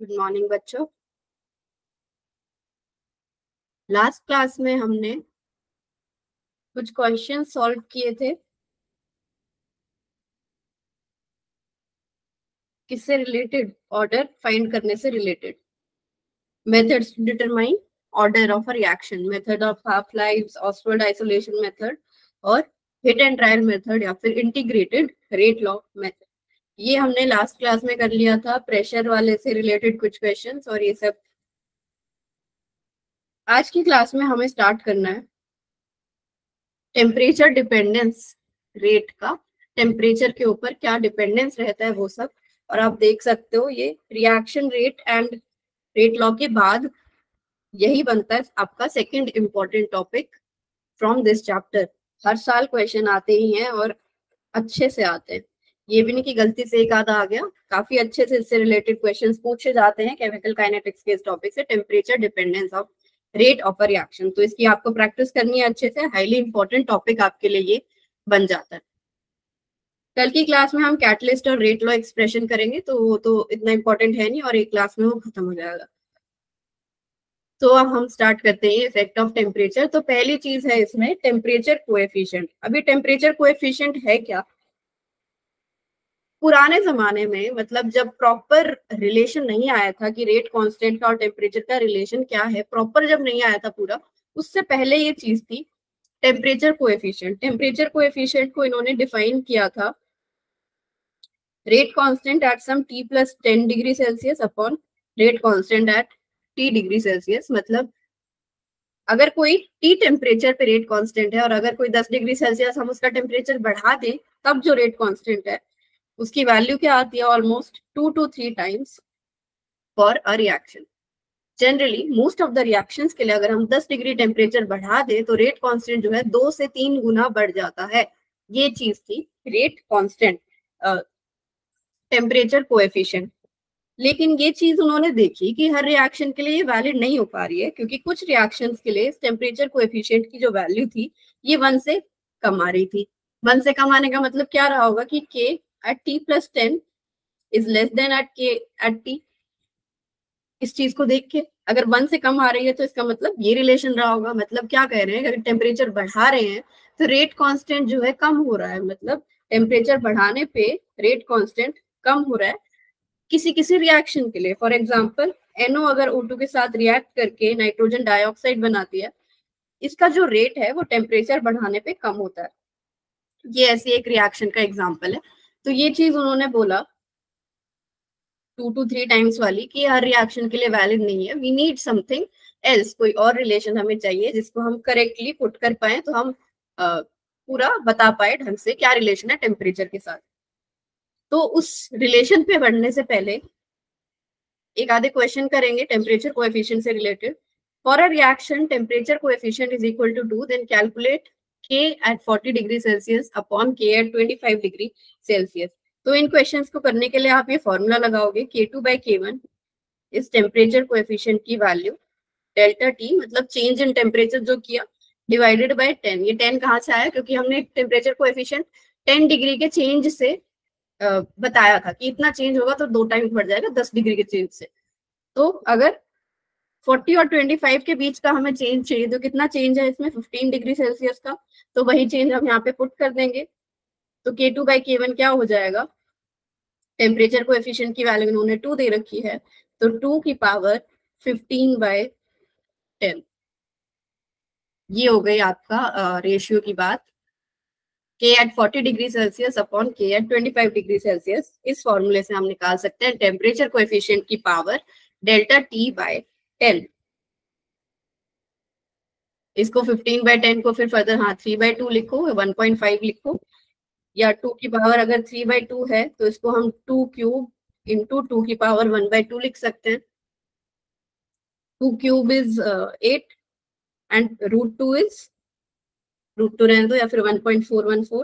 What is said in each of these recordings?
Good morning बच्चों। Last class में हमने कुछ क्वेश्चन सॉल्व किए थे। किससे रिलेटेड? ऑर्डर फाइंड करने से related. Methods to determine order of a reaction, method of half life, Oxford isolation method और हिट एंड ट्रायल मेथड या फिर इंटीग्रेटेड रेट लॉ मेथड। ये हमने लास्ट क्लास में कर लिया था। प्रेशर वाले से रिलेटेड कुछ क्वेश्चंस और ये सब आज की क्लास में हमें स्टार्ट करना है। टेम्परेचर डिपेंडेंस रेट का, टेम्परेचर के ऊपर क्या डिपेंडेंस रहता है वो सब। और आप देख सकते हो ये reaction rate and rate law के बाद यही बनता है आपका second important topic from this chapter. हर साल क्वेश्चन आते ही हैं और अच्छे से आते हैं। ये भी नहीं कि गलती से एक आधा आ गया, काफी अच्छे से इससे रिलेटेड क्वेश्चंस पूछे जाते हैं केमिकल काइनेटिक्स के इस टॉपिक से, temperature dependence of rate of a reaction. तो इसकी आपको प्रैक्टिस करनी है अच्छे से, हाईली इंपॉर्टेंट टॉपिक आपके लिए ये बन जाता है। कल की क्लास में हम कैटलिस्ट और रेट लॉ एक्सप्रेशन करेंगे, तो वो तो इतना इंपॉर्टेंट है नहीं और एक क्लास में वो खत्म हो जाएगा। तो अब हम स्टार्ट करते हैं इफेक्ट ऑफ टेम्परेचर। तो पहली चीज है इसमें टेम्परेचर कोएफिशिएंट। अभी टेम्परेचर कोएफिशिएंट है क्या? पुराने जमाने में, मतलब जब प्रॉपर रिलेशन नहीं आया था कि रेट कांस्टेंट का और टेम्परेचर का रिलेशन क्या है, प्रॉपर जब नहीं आया था पूरा, उससे पहले ये चीज थी टेम्परेचर कोएफिशिएंट। टेम्परेचर कोएफिशिएंट को इन्होंने डिफाइन किया था rate constant at some t plus 10 degree Celsius upon rate constant at t degree Celsius. मतलब अगर कोई t टेम्परेचर पे रेट कांस्टेंट है और अगर कोई 10 डिग्री सेल्सियस हम उसका टेम्परेचर बढ़ा दें, तब जो रेट कांस्टेंट है उसकी वैल्यू क्या आती है? Almost 2 to 3 times for a reaction. Generally most of the reactions के लिए अगर हम 10 डिग्री टेम्परेचर बढ़ा दें तो रेट कांस्टेंट जो है 2 से 3 गुना बढ़ जाता है। ये चीज थी रेट कांस्टेंट, टेम्परेचर कोएफिशिएंट। लेकिन ये चीज उन्होंने देखी कि हर रिएक्शन के लिए ये वैलिड नहीं हो पा रही है, क्योंकि कुछ रिएक्शंस के लिए टेम्परेचर कोएफिशिएंट की जो वैल्यू थी ये 1 से कम आ रही थी। 1 से कम आने का मतलब क्या रहा होगा कि k at t plus 10 is less than at k at t। इस चीज को देख के अगर 1 से कम आ रही है तो इसका मतलब ये रिलेशन रहा होगा। मतलब क्या कह रहे हैं, अगर टेम्परेचर बढ़ा रहे हैं तो रेट कांस्टेंट जो है कम हो रहा है। मतलब टेम्परेचर बढ़ाने पे रेट कांस्टेंट कम हो रहा है किसी किसी रिएक्शन के लिए। फॉर एग्जांपल NO अगर O2 के साथ रिएक्ट करके नाइट्रोजन डाइऑक्साइड बनाती है, इसका जो रेट है वो टेम्परेचर बढ़ाने पे कम होता है। ये ऐसी एक रिएक्शन का एग्जांपल है। तो ये चीज उन्होंने बोला 2 to 3 टाइम्स वाली कि हर रिएक्शन के लिए वैलिड नहीं है। वी नीड समथिंग एल्स, कोई और रिलेशन हमें चाहिए जिसको हम करेक्टली पुट कर पाए, तो हम पूरा बता पाए ढंग से क्या रिलेशन है टेम्परेचर के साथ। तो उस रिलेशन पे बढ़ने से पहले एक आधे क्वेश्चन करेंगे टेम्परेचर कोएफिशिएंट से related. For a reaction temperature coefficient is equal to 2, then calculate k at 40 degree Celsius upon k at 25 degree Celsius. तो इन क्वेश्चंस को करने के लिए आप ये फॉर्मूला लगाओगे k2 by k1 इस टेम्परेचर कोएफिशिएंट की वैल्यू डेल्टा t, मतलब चेंज इन टेम्परेचर जो किया, डिवाइडेड बाय 10। ये 10 कहाँ से आया? क्योंकि हमने टेम्परेचर कोएफिशिएंट 10 डिग्री के चेंज से बताया था कि इतना चेंज होगा तो 2 टाइम्स बढ़ जाएगा 10 डिग्री के चेंज से। तो अगर 40 और 25 के बीच का हमें चेंज चाहिए, तो कितना चेंज है इसमें? 15 डिग्री सेल्सियस का। तो वही चेंज हम यहाँ पे पुट कर देंगे। तो k2 by k1 क्या हो जाएगा? टेम्परेचर कोएफिशिएंट की वैल्यू इन्होंने 2 दे रखी है, तो 2 की पावर 15 by 10। ये हो गई आपका रेशियो की बात। k at 40 degree Celsius upon k at 25 degree Celsius, इस फॉर्मूले से हम निकाल सकते हैं टेम्परेचर कोएफिशिएंट की पावर डेल्टा t by 10। इसको 15 by 10 को फिर फर्दर 3 by 2 लिखो, 1.5 लिखो, या 2 की पावर अगर 3 by 2 है तो इसको हम 2 क्यूब इंटू 2 की पावर 1 by 2 लिख सकते हैं। 2 क्यूब इज 8 एंड √2 इज √2 रहने दो, या फिर 1.414।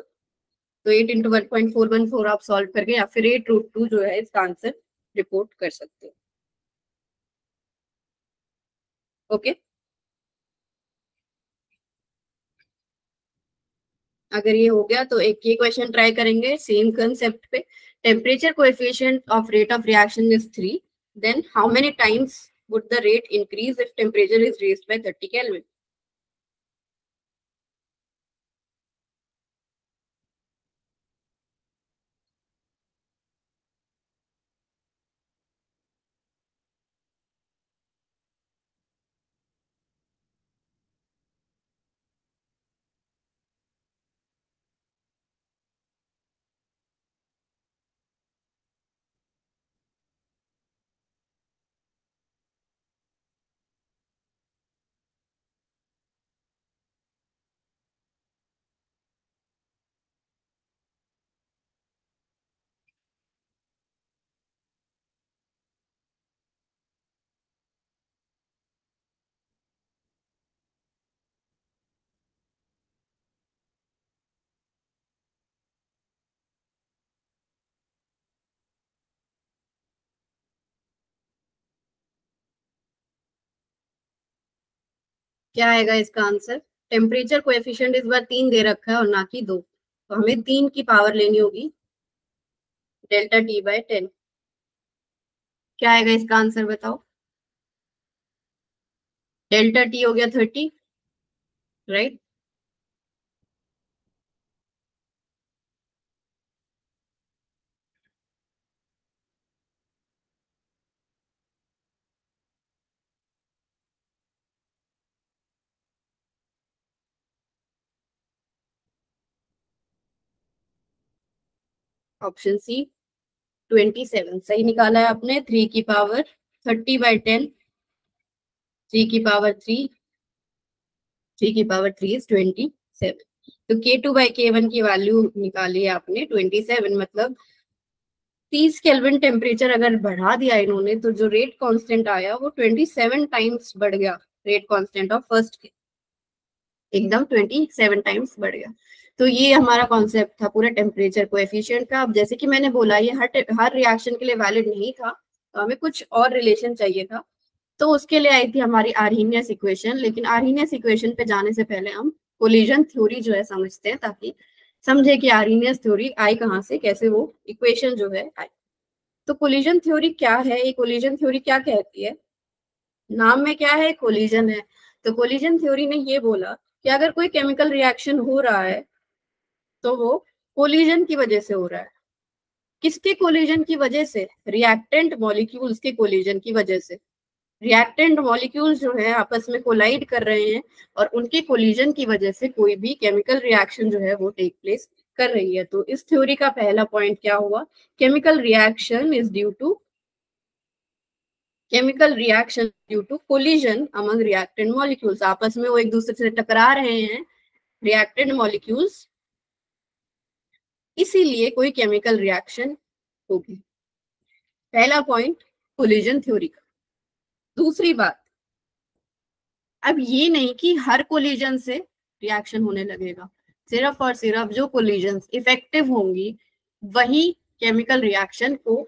तो 8 इंटू 1.414 आप सॉल्व करके या फिर 8 √2 जो है इसका आंसर रिपोर्ट कर सकते हो। ओके, अगर ये हो गया तो एक ये क्वेश्चन ट्राई करेंगे सेम कंसेप्ट पे। Temperature coefficient of rate of reaction is 3, then how many times would the rate increase if temperature is raised by 30 Kelvin? क्या आएगा इसका आंसर? टेम्परेचर कोएफिशिएंट इस बार 3 दे रखा है और ना कि 2, तो हमें 3 की पावर लेनी होगी डेल्टा टी बाय 10। क्या आएगा इसका आंसर बताओ? डेल्टा टी हो गया 30, राइट? ऑप्शन सी 27 सही निकाला है आपने। 3 की पावर 30/10, 3 की पावर 3, 3 की पावर 3 इज 27। तो K2/K1 की वैल्यू निकाली है आपने 27, मतलब 30 केल्विन टेम्परेचर अगर बढ़ा दिया इन्होंने तो जो रेट कांस्टेंट आया वो 27 टाइम्स बढ़ गया। रेट कांस्टेंट ऑफ फर्स्ट के एकदम 27 टाइम्स बढ़ गया। तो ये हमारा कॉन्सेप्ट था पूरा टेम्परेचर कोएफिशिएंट का। अब जैसे कि मैंने बोला ये हर रिएक्शन के लिए वैलिड नहीं था, तो हमें कुछ और रिलेशन चाहिए था, तो उसके लिए आई थी हमारी आर्हीनियस इक्वेशन। लेकिन आर्हीनियस इक्वेशन पे जाने से पहले हम कोलिजन थ्योरी जो है समझते हैं, ताकि समझे कि आर्हीनियस थ्योरी आई कहाँ से, कैसे वो इक्वेशन जो है आई। तो कोलिजन थ्योरी क्या है, ये कोलिजन थ्योरी क्या कहती है? नाम में क्या है? कोलिजन है। तो कोलिजन थ्योरी ने ये बोला कि अगर कोई केमिकल रिएक्शन हो रहा है तो वो कोलिजन की वजह से हो रहा है। किसके कोलिजन की वजह से? रिएक्टेंट मॉलिक्यूल्स के कोलिजन की वजह से। रिएक्टेंट मॉलिक्यूल्स जो है आपस में कोलाइड कर रहे हैं और उनके कोलिजन की वजह से कोई भी केमिकल रिएक्शन जो है वो टेक प्लेस कर रही है। तो इस थ्योरी का पहला पॉइंट क्या हुआ? Chemical reaction is due to chemical reaction due to collision among reactant molecules. आपस में वो एक दूसरे से टकरा रहे हैं रिएक्टेंट मॉलिक्यूल्स, इसीलिए कोई केमिकल रिएक्शन होगी। पहला पॉइंट कोलिजन थ्योरी का। दूसरी बात, अब ये नहीं कि हर कोलिजन से रिएक्शन होने लगेगा, सिर्फ और सिर्फ जो कोलिजन इफेक्टिव होंगी वही केमिकल रिएक्शन को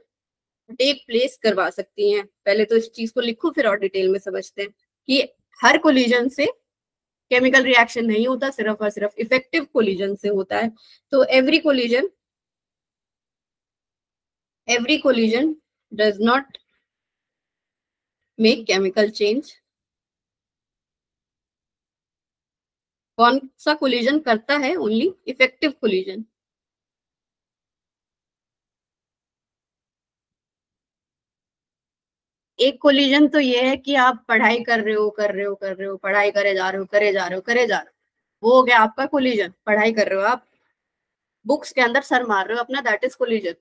टेक प्लेस करवा सकती हैं। पहले तो इस चीज को लिखो फिर और डिटेल में समझते हैं कि हर कोलिजन से केमिकल रिएक्शन नहीं होता, सिर्फ और सिर्फ इफेक्टिव कोलिजन से होता है। तो every collision does not make chemical change। कौन सा कोलिजन करता है? Only effective collision. एक कोलिजन तो ये है कि आप पढ़ाई कर रहे हो, पढ़ाई करे जा रहे हो, वो हो गया आपका कोलिजन। पढ़ाई कर रहे हो आप, बुक्स के अंदर सर मार रहे हो अपना, दैट इज कोलिजन।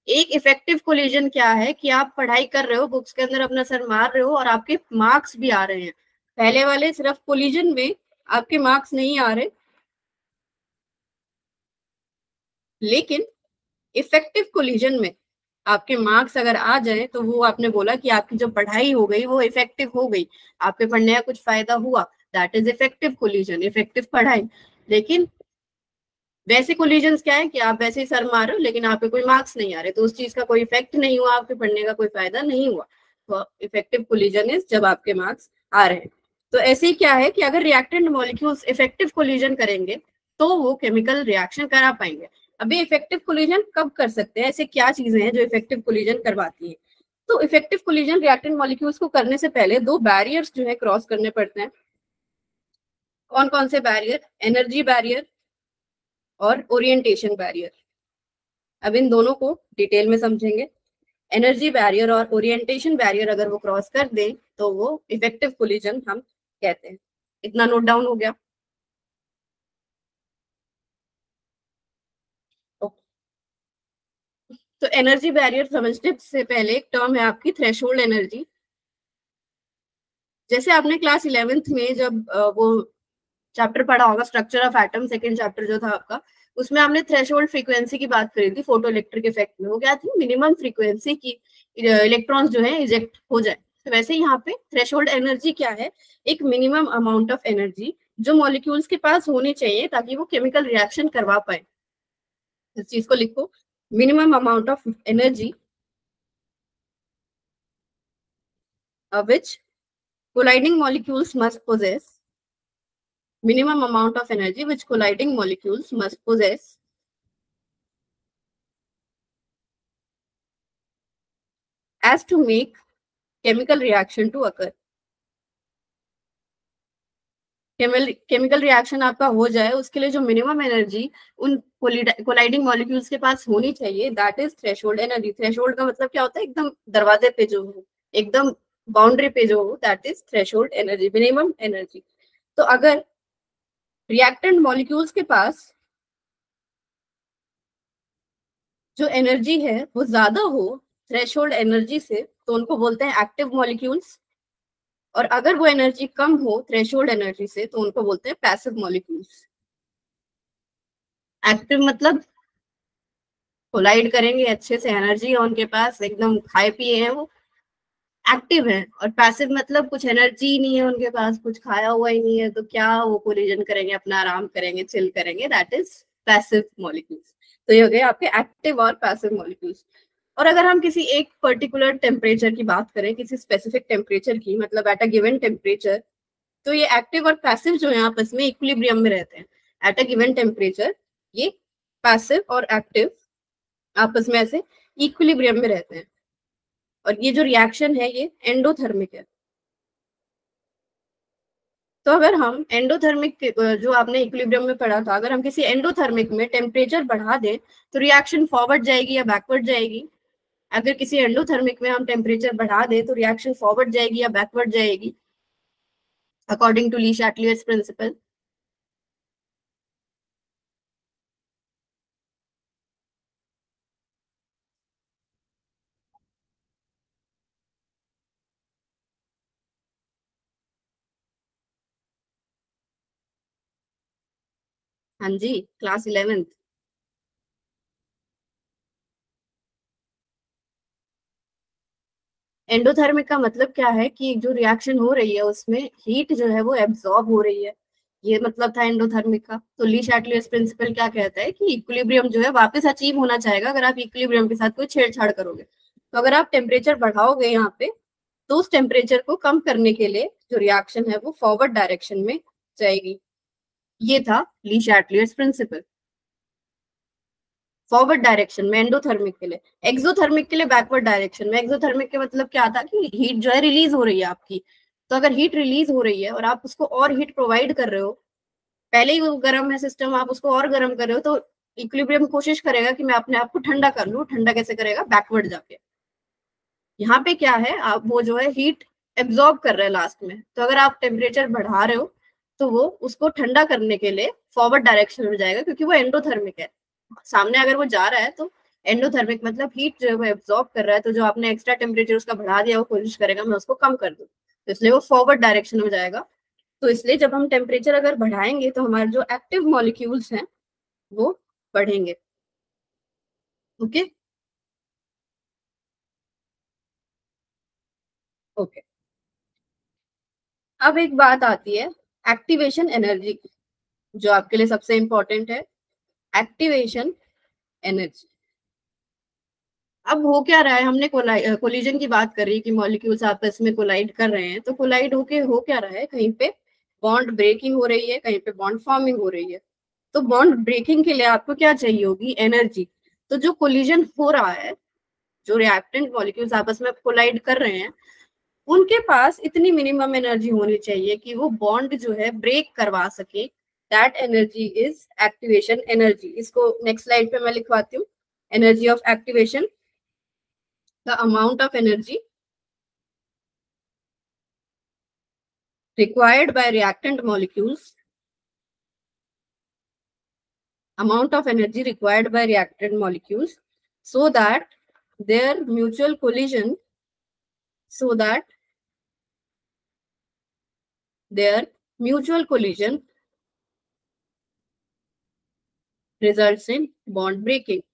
एक इफेक्टिव कोलिजन क्या है कि आप पढ़ाई कर रहे हो, बुक्स के अंदर अपना सर मार रहे हो और आपके मार्क्स भी आ रहे हैं। पहले वाले सिर्फ कोलिजन में आपके मार्क्स नहीं आ रहे, लेकिन इफेक्टिव कोलिजन में आपके मार्क्स अगर आ जाए तो वो आपने बोला कि आपकी जो पढ़ाई हो गई वो इफेक्टिव हो गई, आपके पढ़ने का कुछ फायदा हुआ, that is effective collision, effective पढ़ाई। लेकिन वैसे कोलिजन्स क्या है कि आप वैसे ही सर मार रहे हो लेकिन आपके कोई मार्क्स नहीं आ रहे, तो उस चीज का कोई इफेक्ट नहीं हुआ, आपके पढ़ने का कोई फायदा नहीं हुआ। तो इफेक्टिव कोलिजन इज जब आपके मार्क्स आ रहे हैं। तो ऐसे ही क्या है कि अगर रिएक्टेंट मॉलिक्यूल्स इफेक्टिव कोलिजन करेंगे तो वो केमिकल रिएक्शन करा पाएंगे। अभी इफेक्टिव कोलिजन कब कर सकते हैं? ऐसे क्या चीजें हैं जो इफेक्टिव कोलिजन करवाती है? तो इफेक्टिव कोलिजन रिएक्टेंट मॉलिक्यूल्स को करने से पहले दो बैरियर्स जो है क्रॉस करने पड़ते हैं। कौन कौन से बैरियर? एनर्जी बैरियर और ओरिएंटेशन बैरियर। अब इन दोनों को डिटेल में समझेंगे। एनर्जी बैरियर और ओरिएंटेशन बैरियर अगर वो क्रॉस कर दें तो वो इफेक्टिव कोलिजन हम कहते हैं। इतना नोट डाउन हो गया? तो एनर्जी बैरियर समझने से पहले एक टर्म है आपकी थ्रेशोल्ड एनर्जी। जैसे आपने क्लास 11th में जब वो चैप्टर पढ़ा होगा structure of atom, second chapter जो था आपका, उसमें हमने थ्रेशोल्ड फ्रीक्वेंसी की बात करी थी फोटो इलेक्ट्रिक इफेक्ट में। वो क्या थी? मिनिमम फ्रीक्वेंसी की इलेक्ट्रॉन्स जो है इजेक्ट हो जाए। तो वैसे यहाँ पे थ्रेशोल्ड एनर्जी क्या है? एक मिनिमम अमाउंट ऑफ एनर्जी जो मॉलिक्यूल्स के पास होनी चाहिए ताकि वो केमिकल रिएक्शन करवा पाए। इस चीज को लिखो, minimum amount of energy which colliding molecules must possess, minimum amount of energy which colliding molecules must possess as to make chemical reaction to occur. Chemical reaction आपका हो जाए उसके लिए जो मिनिमम एनर्जी उन कोलाइडिंग मॉलिक्यूल्स के पास होनी चाहिए, that is threshold energy. Threshold का मतलब क्या होता है? एकदम दरवाजे पे जो हो, एकदम बाउंड्री पे जो हो, that is threshold energy, minimum energy. तो अगर रिएक्टेंट मॉलिक्यूल्स के पास जो एनर्जी है वो ज्यादा हो थ्रेशोल्ड एनर्जी से तो उनको बोलते हैं एक्टिव मॉलिक्यूल्स, और अगर वो एनर्जी कम हो थ्रेशोल्ड एनर्जी से तो उनको बोलते हैं पैसिव मॉलिक्यूल्स। एक्टिव मतलब कोलाइड करेंगे अच्छे से, एनर्जी है उनके पास, एकदम खाए पिए हैं, वो एक्टिव है। और पैसिव मतलब कुछ एनर्जी नहीं है उनके पास, कुछ खाया हुआ ही नहीं है, तो क्या वो कोलिजन करेंगे, अपना आराम करेंगे, चिल करेंगे, दैट इज पैसिव मॉलिक्यूल्स। तो ये हो गए आपके एक्टिव और पैसिव मॉलिक्यूल्स। और अगर हम किसी एक पर्टिकुलर टेम्परेचर की बात करें, किसी स्पेसिफिक टेम्परेचर की, मतलब एट अ गिवन टेम्परेचर, तो ये एक्टिव और पैसिव जो है आपस में इक्विलिब्रियम में रहते हैं। एट अ गिवन टेम्परेचर ये पैसिव और एक्टिव आपस में ऐसे इक्विलिब्रियम में रहते हैं। और ये जो रिएक्शन है ये एंडोथर्मिक है। तो अगर हम एंडोथर्मिक जो आपने इक्विलिब्रियम में पढ़ा था, अगर हम किसी एंडोथर्मिक में टेम्परेचर बढ़ा दें तो रिएक्शन फॉरवर्ड जाएगी या बैकवर्ड जाएगी? अगर किसी एंडोथर्मिक में हम टेम्परेचर बढ़ा दें तो रिएक्शन फॉरवर्ड जाएगी या बैकवर्ड जाएगी अकॉर्डिंग टू ली शैटलियर्स प्रिंसिपल? हाँ जी, क्लास 11th। एंडोथर्मिक का मतलब क्या है कि जो रिएक्शन हो रही है उसमें हीट जो है वो एब्जॉर्ब हो रही है, ये मतलब था एंडोथर्मिक का। तो ली शैटलियर्स प्रिंसिपल क्या कहता है कि इक्विलिब्रियम जो है वापस अचीव होना चाहेगा अगर आप इक्विलिब्रियम के साथ कोई छेड़छाड़ करोगे। तो अगर आप टेम्परेचर बढ़ाओगे यहाँ पे तो उस टेम्परेचर को कम करने के लिए जो रिएक्शन है वो फॉरवर्ड डायरेक्शन में जाएगी। ये था ली शैटलियर्स प्रिंसिपल फॉरवर्ड डायरेक्शन में एंडोथर्मिक के लिए। एक्सोथर्मिक के लिए बैकवर्ड डायरेक्शन में। एक्सोथर्मिक के मतलब क्या था कि हीट जो है रिलीज हो रही है आपकी। तो अगर हीट रिलीज हो रही है और आप उसको और हीट प्रोवाइड कर रहे हो, पहले ही वो गर्म है सिस्टम, आप उसको और गर्म कर रहे हो, तो इक्विलिब्रियम कोशिश करेगा कि मैं अपने आप को ठंडा कर लूं। ठंडा कैसे करेगा? बैकवर्ड जाके। यहाँ पे क्या है, आप वो जो है हीट एब्जॉर्ब कर रहे हैं लास्ट में। तो अगर आप टेम्परेचर बढ़ा रहे हो तो वो उसको ठंडा करने के लिए फॉरवर्ड डायरेक्शन में जाएगा, क्योंकि वो एंडोथर्मिक है। सामने अगर वो जा रहा है तो एंडोथर्मिक मतलब हीट जो है वो एब्जॉर्ब कर रहा है, तो जो आपने एक्स्ट्रा टेम्परेचर उसका बढ़ा दिया वो कोशिश करेगा मैं उसको कम कर दूं, तो इसलिए वो फॉरवर्ड डायरेक्शन में जाएगा। तो इसलिए जब हम टेम्परेचर अगर बढ़ाएंगे तो हमारे जो एक्टिव मॉलिक्यूल्स हैं वो बढ़ेंगे। Okay okay. अब एक बात आती है एक्टिवेशन एनर्जी की, जो आपके लिए सबसे इंपॉर्टेंट है। Activation energy. अब हो क्या रहा है, हमने कोलिजन की बात करी कि मॉलिक्यूल्स आपस में कोलाइड कर रहे हैं, तो कोलाइड होके हो क्या रहा है, कहीं पे बॉन्ड ब्रेकिंग हो रही है, कहीं पे बॉन्ड फॉर्मिंग हो रही है। तो बॉन्ड ब्रेकिंग के लिए आपको क्या चाहिए होगी? एनर्जी। तो जो कोलिजन हो रहा है जो रिएक्टेंट मॉलिक्यूल्स आपस में कोलाइड कर रहे हैं, उनके पास इतनी मिनिमम एनर्जी होनी चाहिए कि वो बॉन्ड जो है ब्रेक करवा सके. That energy is activation energy. इसको नेक्स्ट स्लाइड पे मैं लिखवाती हूँ. Energy of activation, the amount of energy required by reactant molecules, amount of energy required by reactant molecules so that their mutual collision, so that their mutual collision results in bond breaking.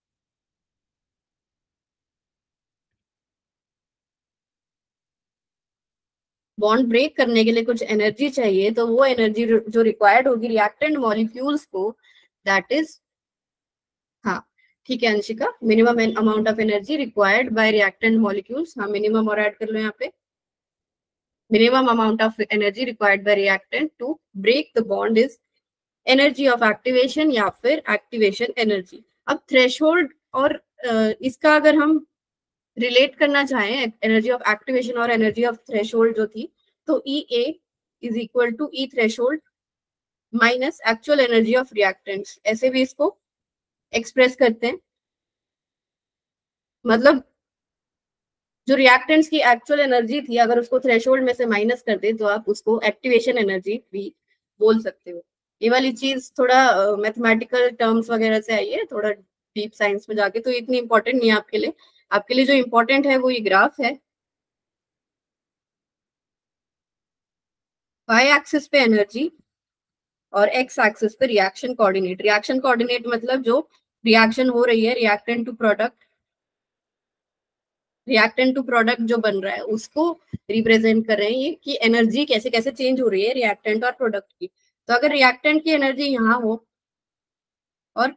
Bond break करने के लिए कुछ energy चाहिए, तो वो energy जो required होगी reactant molecules को, दैट इज, हाँ ठीक है Anshika, minimum amount of energy required by reactant molecules. हाँ मिनिमम और ऐड कर लो यहाँ पे. Minimum amount of energy required by reactant to break the bond is energy of activation या फिर एक्टिवेशन एनर्जी. अब थ्रेशोल्ड और इसका अगर हम रिलेट करना चाहें, एनर्जी ऑफ एक्टिवेशन और एनर्जी ऑफ थ्रेशोल्ड जो थी, तो E A is equal to E threshold minus actual energy of reactants, ऐसे भी इसको एक्सप्रेस करते हैं. मतलब जो रिएक्टेंट्स की एक्चुअल एनर्जी थी, अगर उसको थ्रेशोल्ड में से माइनस कर दे तो आप उसको एक्टिवेशन एनर्जी भी बोल सकते हो. ये वाली चीज थोड़ा मैथमेटिकल टर्म्स वगैरह से आई है, थोड़ा डीप साइंस में जाके, तो इतनी इंपॉर्टेंट नहीं है आपके लिए. आपके लिए जो इंपॉर्टेंट है वो ये ग्राफ है. वाई एक्सिस पे एनर्जी और एक्स एक्सिस पे रिएक्शन कोऑर्डिनेट. रिएक्शन कोऑर्डिनेट मतलब जो रिएक्शन हो रही है reactant to product, reactant to product जो बन रहा है उसको रिप्रेजेंट कर रहे हैं ये, कि एनर्जी कैसे कैसे चेंज हो रही है रिएक्टेंट और प्रोडक्ट की. तो अगर रिएक्टेंट की एनर्जी यहाँ हो और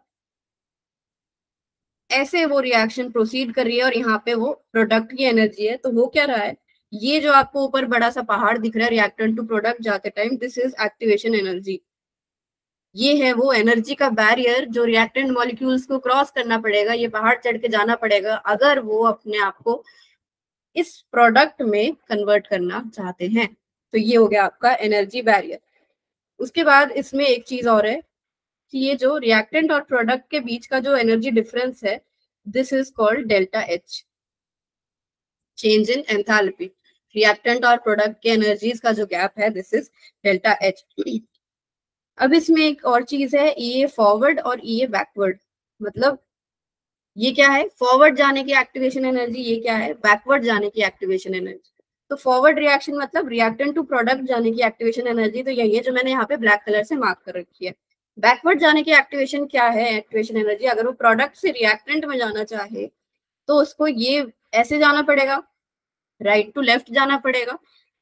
ऐसे वो रिएक्शन प्रोसीड कर रही है और यहाँ पे वो प्रोडक्ट की एनर्जी है, तो वो क्या रहा है, ये जो आपको ऊपर बड़ा सा पहाड़ दिख रहा है रिएक्टेंट टू प्रोडक्ट जाते time, this is activation energy. ये है वो एनर्जी का बैरियर जो रिएक्टेंट मॉलिक्यूल्स को क्रॉस करना पड़ेगा, ये पहाड़ चढ़ के जाना पड़ेगा अगर वो अपने आप को इस प्रोडक्ट में कन्वर्ट करना चाहते हैं. तो ये हो गया आपका एनर्जी बैरियर. उसके बाद इसमें एक चीज और है कि ये जो रिएक्टेंट और प्रोडक्ट के बीच का जो एनर्जी डिफरेंस है, this is called delta H, change in enthalpy. Reactant और प्रोडक्ट के एनर्जीज का जो गैप है, दिस इज डेल्टा एच. अब इसमें एक और चीज है, ई ए फॉरवर्ड और ई ए बैकवर्ड. मतलब ये क्या है, फॉरवर्ड जाने की एक्टिवेशन एनर्जी, ये क्या है, बैकवर्ड जाने की एक्टिवेशन एनर्जी. तो फॉरवर्ड रिएक्शन मतलब रिएक्टेंट टू प्रोडक्ट जाने की एक्टिवेशन एनर्जी, तो यही है जो मैंने यहाँ पे ब्लैक कलर से मार्क कर रखी है. बैकवर्ड जाने की एक्टिवेशन क्या है, एक्टिवेशन एनर्जी, अगर वो प्रोडक्ट से रिएक्टेंट में जाना चाहे तो उसको ये ऐसे जाना पड़ेगा, राइट टू लेफ्ट जाना पड़ेगा.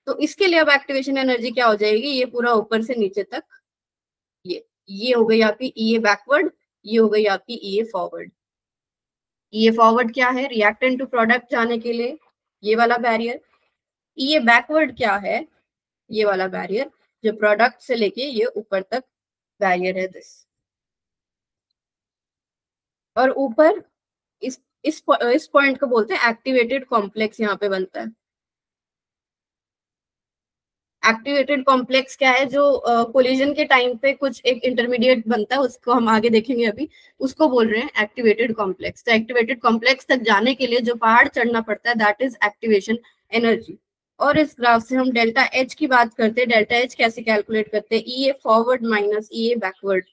तो इसके लिए अब एक्टिवेशन एनर्जी क्या हो जाएगी, ये पूरा ऊपर से नीचे तक, ये हो गई आपकी ई ए बैकवर्ड, ये हो गई आपकी ई ए फॉरवर्ड. ये फॉरवर्ड क्या है, रिएक्टेंट टू प्रोडक्ट जाने के लिए ये वाला बैरियर. ये बैकवर्ड क्या है, ये वाला बैरियर जो प्रोडक्ट से लेके ये ऊपर तक बैरियर है दिस. और ऊपर इस पॉइंट को बोलते हैं एक्टिवेटेड कॉम्प्लेक्स, यहाँ पे बनता है. एक्टिवेटेड कॉम्प्लेक्स क्या है, जो कोलिजन के टाइम पे कुछ एक इंटरमीडिएट बनता है, उसको हम आगे देखेंगे अभी, उसको बोल रहे हैं एक्टिवेटेड कॉम्प्लेक्स. तो एक्टिवेटेड कॉम्प्लेक्स तक जाने के लिए जो पहाड़ चढ़ना पड़ता है, दैट इज एक्टिवेशन एनर्जी. और इस ग्राफ से हम डेल्टा एच की बात करते हैं. डेल्टा एच कैसे कैलकुलेट करते हैं, E A forward minus E A backward.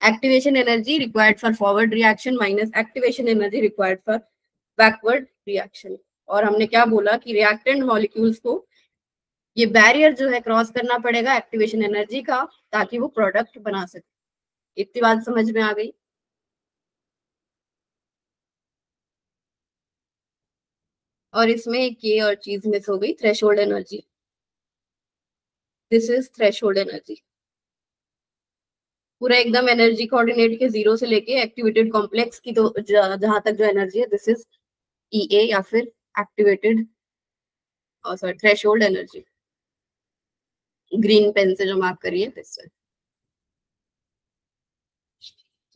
Activation energy required for forward reaction minus activation energy required for backward reaction. और हमने क्या बोला कि रिएक्टेंट मॉलिक्यूल्स को ये बैरियर जो है क्रॉस करना पड़ेगा एक्टिवेशन एनर्जी का, ताकि वो प्रोडक्ट बना सके. इतनी बात समझ में आ गई. और इसमें एक ये और चीज मिस हो गई, threshold energy. This is threshold energy. पूरा एकदम एनर्जी कोऑर्डिनेट के जीरो से लेके एक्टिवेटेड कॉम्प्लेक्स की तो जहां तक जो एनर्जी है, दिस इज ई ए या फिर activated sorry threshold energy. Green pen से जो मार्क करिए दिस.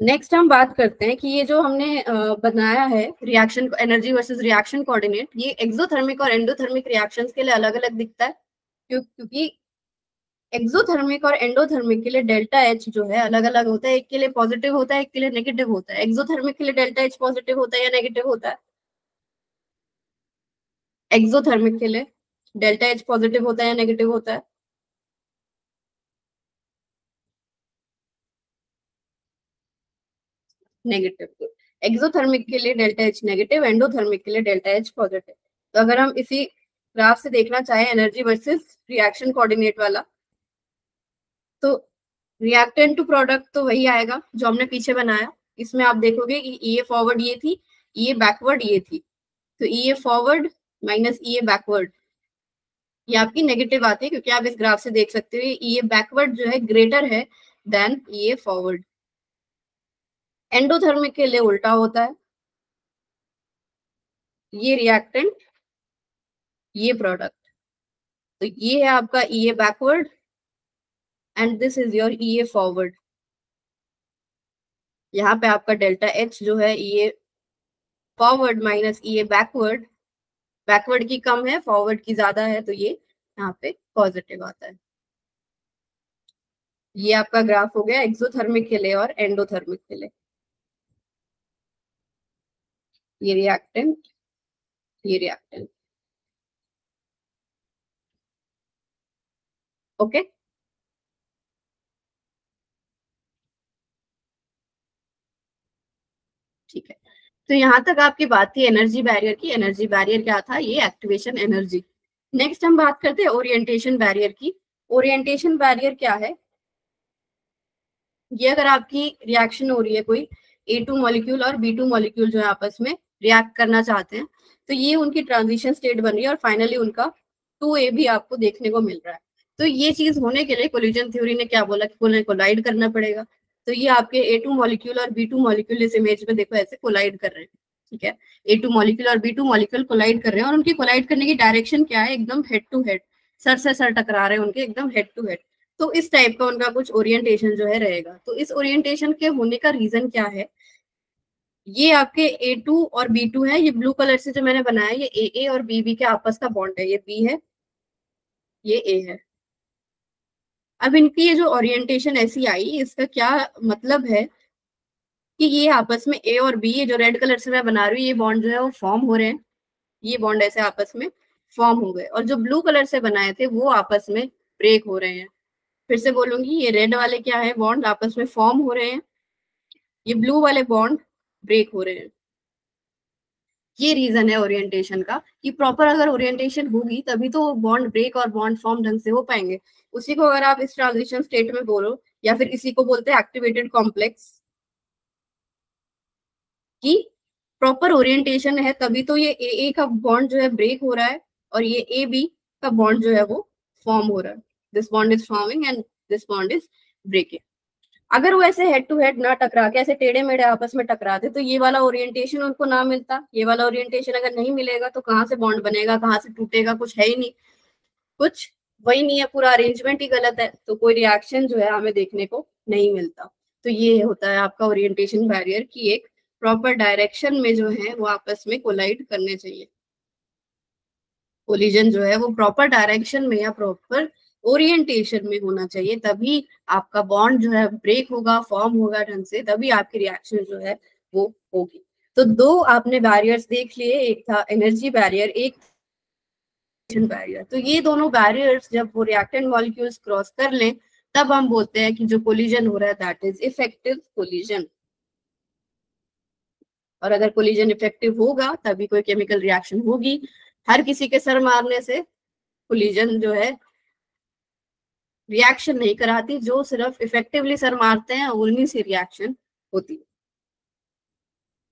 नेक्स्ट हम बात करते हैं कि ये जो हमने बनाया है reaction energy versus reaction coordinate, ये एक्सोथर्मिक और एंडोथर्मिक रिएक्शंस के लिए अलग अलग दिखता है, क्योंकि एक्सोथर्मिक और एंडोथर्मिक के लिए डेल्टा एच जो है अलग अलग होता है, एक के लिए पॉजिटिव होता है, एक के लिए नेगेटिव होता है। एक्सोथर्मिक के लिए डेल्टा एच पॉजिटिव होता है या नेगेटिव होता है? एक्सोथर्मिक के लिए डेल्टा एच पॉजिटिव होता है या नेगेटिव होता है? नेगेटिव। एक्सोथर्मिक के लिए डेल्टा एच नेगेटिव, एंडोथर्मिक के लिए डेल्टा एच पॉजिटिव। तो अगर हम इसी ग्राफ से देखना चाहें एनर्जी वर्सेस रिएक्शन कोऑर्डिनेट वाला, तो रिएक्टेंट टू प्रोडक्ट तो वही आएगा जो हमने पीछे बनाया। इसमें आप देखोगे कि ई ए फॉरवर्ड ये थी, ई ए बैकवर्ड ये थी, तो E A forward minus E A backward ये आपकी नेगेटिव आती है, क्योंकि आप इस ग्राफ से देख सकते हो ई ए बैकवर्ड जो है ग्रेटर है then E A forward. Endothermic के लिए उल्टा होता है, ये रिएक्टेंट ये प्रोडक्ट, तो ये है आपका E A backward and this is your E A forward. यहाँ पे आपका डेल्टा एच जो है E A forward minus E A backward, backward की कम है फॉरवर्ड की ज्यादा है, तो ये यहाँ पे पॉजिटिव आता है। ये आपका ग्राफ हो गया एक्सोथर्मिक के लिए और एंडोथर्मिक के लिए। ये रिएक्टेंट ये रिएक्टेंट। ओके, ठीक है। तो यहाँ तक आपकी बात थी एनर्जी बैरियर की। एनर्जी बैरियर क्या था? ये एक्टिवेशन एनर्जी। नेक्स्ट हम बात करते हैं ओरिएंटेशन बैरियर की। ओरिएंटेशन बैरियर क्या है? ये अगर आपकी रिएक्शन हो रही है कोई A2 मॉलिक्यूल और B2 मॉलिक्यूल जो है आपस में रिएक्ट करना चाहते हैं, तो ये उनकी ट्रांजिशन स्टेट बन रही है और फाइनली उनका 2A भी आपको देखने को मिल रहा है। तो ये चीज होने के लिए कोलिजन थ्योरी ने क्या बोला कि उन्हें कोलाइड करना पड़ेगा। तो ये आपके A2 मॉलिक्यूल और B2 मॉलिक्यूल इस इमेज में देखो ऐसे कोलाइड कर रहे हैं, ठीक है। A2 मॉलिक्यूल और B2 मॉलिक्यूल कोलाइड कर रहे हैं और उनकी कोलाइड करने की डायरेक्शन क्या है? एकदम हेड टू हेड, सर से सर टकरा रहे हैं उनके, एकदम हेड टू हेड। तो इस टाइप का उनका कुछ ओरिएंटेशन जो है रहेगा। तो इस ओरिएंटेशन के होने का रीजन क्या है? ये आपके A2 और B2 है, ये ब्लू कलर से जो मैंने बनाया ये AA और BB के आपस का बॉन्ड है, ये B है ये A है। अब इनकी ये जो ओरिएंटेशन ऐसी आई, इसका क्या मतलब है कि ये आपस में A और B, ये जो रेड कलर से मैं बना रही हूँ ये बॉन्ड जो है वो फॉर्म हो रहे हैं, ये बॉन्ड ऐसे आपस में फॉर्म हो गए, और जो ब्लू कलर से बनाए थे वो आपस में ब्रेक हो रहे हैं। फिर से बोलूंगी, ये रेड वाले क्या है? बॉन्ड आपस में फॉर्म हो रहे हैं, ये ब्लू वाले बॉन्ड ब्रेक हो रहे हैं। ये रीजन है ओरिएंटेशन का कि प्रॉपर अगर ओरिएंटेशन होगी तभी तो बॉन्ड ब्रेक और बॉन्ड फॉर्म ढंग से हो पाएंगे। उसी को अगर आप इस ट्रांजिशन स्टेट में बोलो, या फिर इसी को बोलते हैं एक्टिवेटेड कॉम्प्लेक्स, कि प्रॉपर ओरिएंटेशन है तभी तो ये ए का बॉन्ड जो है ब्रेक हो रहा है और ये ए बी का बॉन्ड जो है वो फॉर्म हो रहा है। This bond is forming and this bond is breaking. अगर वो ऐसे हेड टू हेड ना टकरा के ऐसे टेढ़े मेढ़े आपस में टकराते तो ये वाला ओरिएंटेशन उनको ना मिलता। ये वाला ओरिएंटेशन अगर नहीं मिलेगा तो कहाँ से बॉन्ड बनेगा, कहाँ से टूटेगा? कुछ है ही नहीं, कुछ वही नहीं है, पूरा अरेंजमेंट ही गलत है, तो कोई रिएक्शन जो है हमें देखने को नहीं मिलता। तो ये होता है आपका ओरिएंटेशन बैरियर की एक प्रॉपर डायरेक्शन में जो है वो आपस में कोलाइड करने चाहिए। कोलिजन जो है वो प्रॉपर डायरेक्शन में या प्रॉपर ओरिएंटेशन में होना चाहिए, तभी आपका बॉन्ड जो है ब्रेक होगा, फॉर्म होगा ढंग से, तभी आपकी रिएक्शन जो है वो होगी। तो दो आपने बैरियर्स देख लिए, एक था एनर्जी बैरियर, एक बैरियर। तो ये दोनों बैरियर्स जब वो रिएक्टेंट मॉलिक्यूल्स क्रॉस कर लें तब हम बोलते हैं कि जो कोलिजन हो रहा है दैट इज इफेक्टिव कोलिजन। और अगर कोलिजन इफेक्टिव होगा तभी कोई केमिकल रिएक्शन होगी। हर किसी के सर मारने से कोलिजन जो है रिएक्शन नहीं कराती, जो सिर्फ इफेक्टिवली सर मारते हैं उन्हीं से रिएक्शन होती है।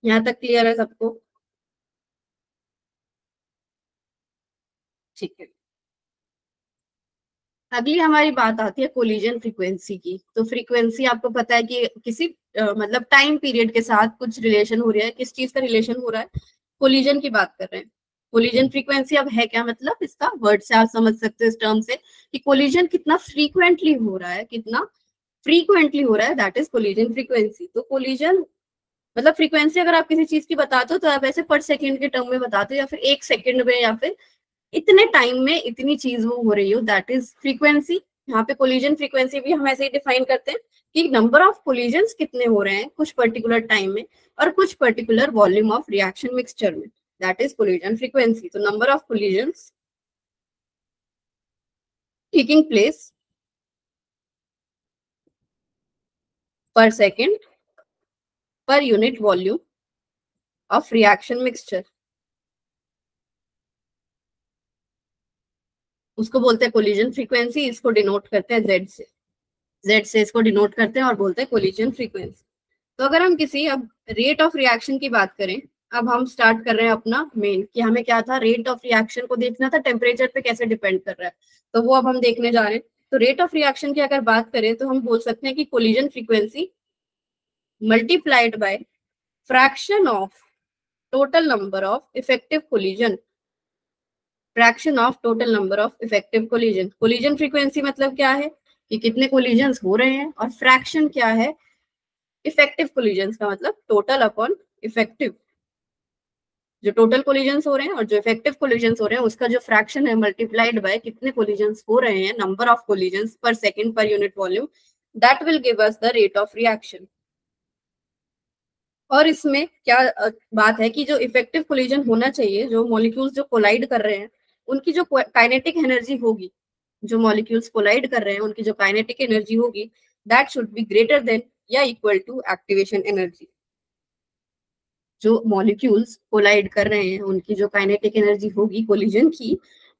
यहाँ तक क्लियर है सबको? ठीक है। अगली हमारी बात आती है कोलिजन फ्रीक्वेंसी की। तो फ्रीक्वेंसी आपको पता है कि किसी मतलब टाइम पीरियड के साथ कुछ रिलेशन हो रहा है। किस चीज का रिलेशन हो रहा है? कोलिजन की बात कर रहे हैं। कोलिजन फ्रीक्वेंसी अब है क्या मतलब? इसका वर्ड से आप समझ सकते हो इस टर्म से कि कोलिजन कितना फ्रीक्वेंटली हो रहा है, कितना फ्रीक्वेंटली हो रहा है, दैट इज कोलिजन फ्रीक्वेंसी। तो कोलिजन मतलब फ्रीक्वेंसी अगर आप किसी चीज की बताते हो तो आप ऐसे पर सेकंड के टर्म में बताते हो, या फिर एक सेकंड में, या फिर इतने टाइम में इतनी चीज वो हो रही हो, दैट इज फ्रीक्वेंसी। यहाँ पे कोलिजन फ्रीक्वेंसी भी हम ऐसे ही डिफाइन करते हैं कि नंबर ऑफ कोलिजन्स कितने हो रहे हैं कुछ पर्टिकुलर टाइम में और कुछ particular volume of reaction mixture में, दैट इज कोलिजन फ्रीक्वेंसी। तो number of collisions taking place per second per unit volume of reaction mixture, उसको बोलते हैं कोलिजन फ्रीक्वेंसी। इसको डिनोट करते हैं जेड से, जेड से इसको डिनोट करते हैं और बोलते हैं कोलिजन फ्रीक्वेंसी। तो अगर हम किसी अब रेट ऑफ रिएक्शन की बात करें, अब हम स्टार्ट कर रहे हैं अपना मेन कि हमें क्या था, रेट ऑफ रिएक्शन को देखना था टेम्परेचर पे कैसे डिपेंड कर रहा है, तो वो अब हम देखने जा रहे हैं। तो रेट ऑफ रिएक्शन की अगर बात करें तो हम बोल सकते हैं कि collision frequency multiplied by fraction of total number of effective collision, fraction of total number of effective collision. Collision frequency मतलब क्या है कि कितने कोलिजन्स हो रहे हैं, और फ्रैक्शन क्या है इफेक्टिव कोलिजन्स का, मतलब टोटल अपॉन इफेक्टिव। जो टोटल कोलिजन्स हो रहे हैं और जो इफेक्टिव कोलिजन्स हो रहे हैं उसका जो फ्रैक्शन है मल्टीप्लाइड बाय कितने कोलिजन्स हो रहे हैं, नंबर ऑफ कोलिजन्स पर सेकंड पर unit volume, that will give us the rate of reaction. और इसमें क्या बात है कि जो इफेक्टिव कोलिजन होना चाहिए, जो मॉलिक्यूल्स जो कोलाइड कर रहे हैं उनकी जो काइनेटिक एनर्जी होगी, जो मॉलिक्यूल्स कोलाइड कर रहे हैं उनकी जो काइनेटिक एनर्जी होगी, that should be greater than या इक्वल टू एक्टिवेशन एनर्जी। जो मॉलिक्यूल्स कोलाइड कर रहे हैं उनकी जो काइनेटिक एनर्जी होगी कोलिजन की,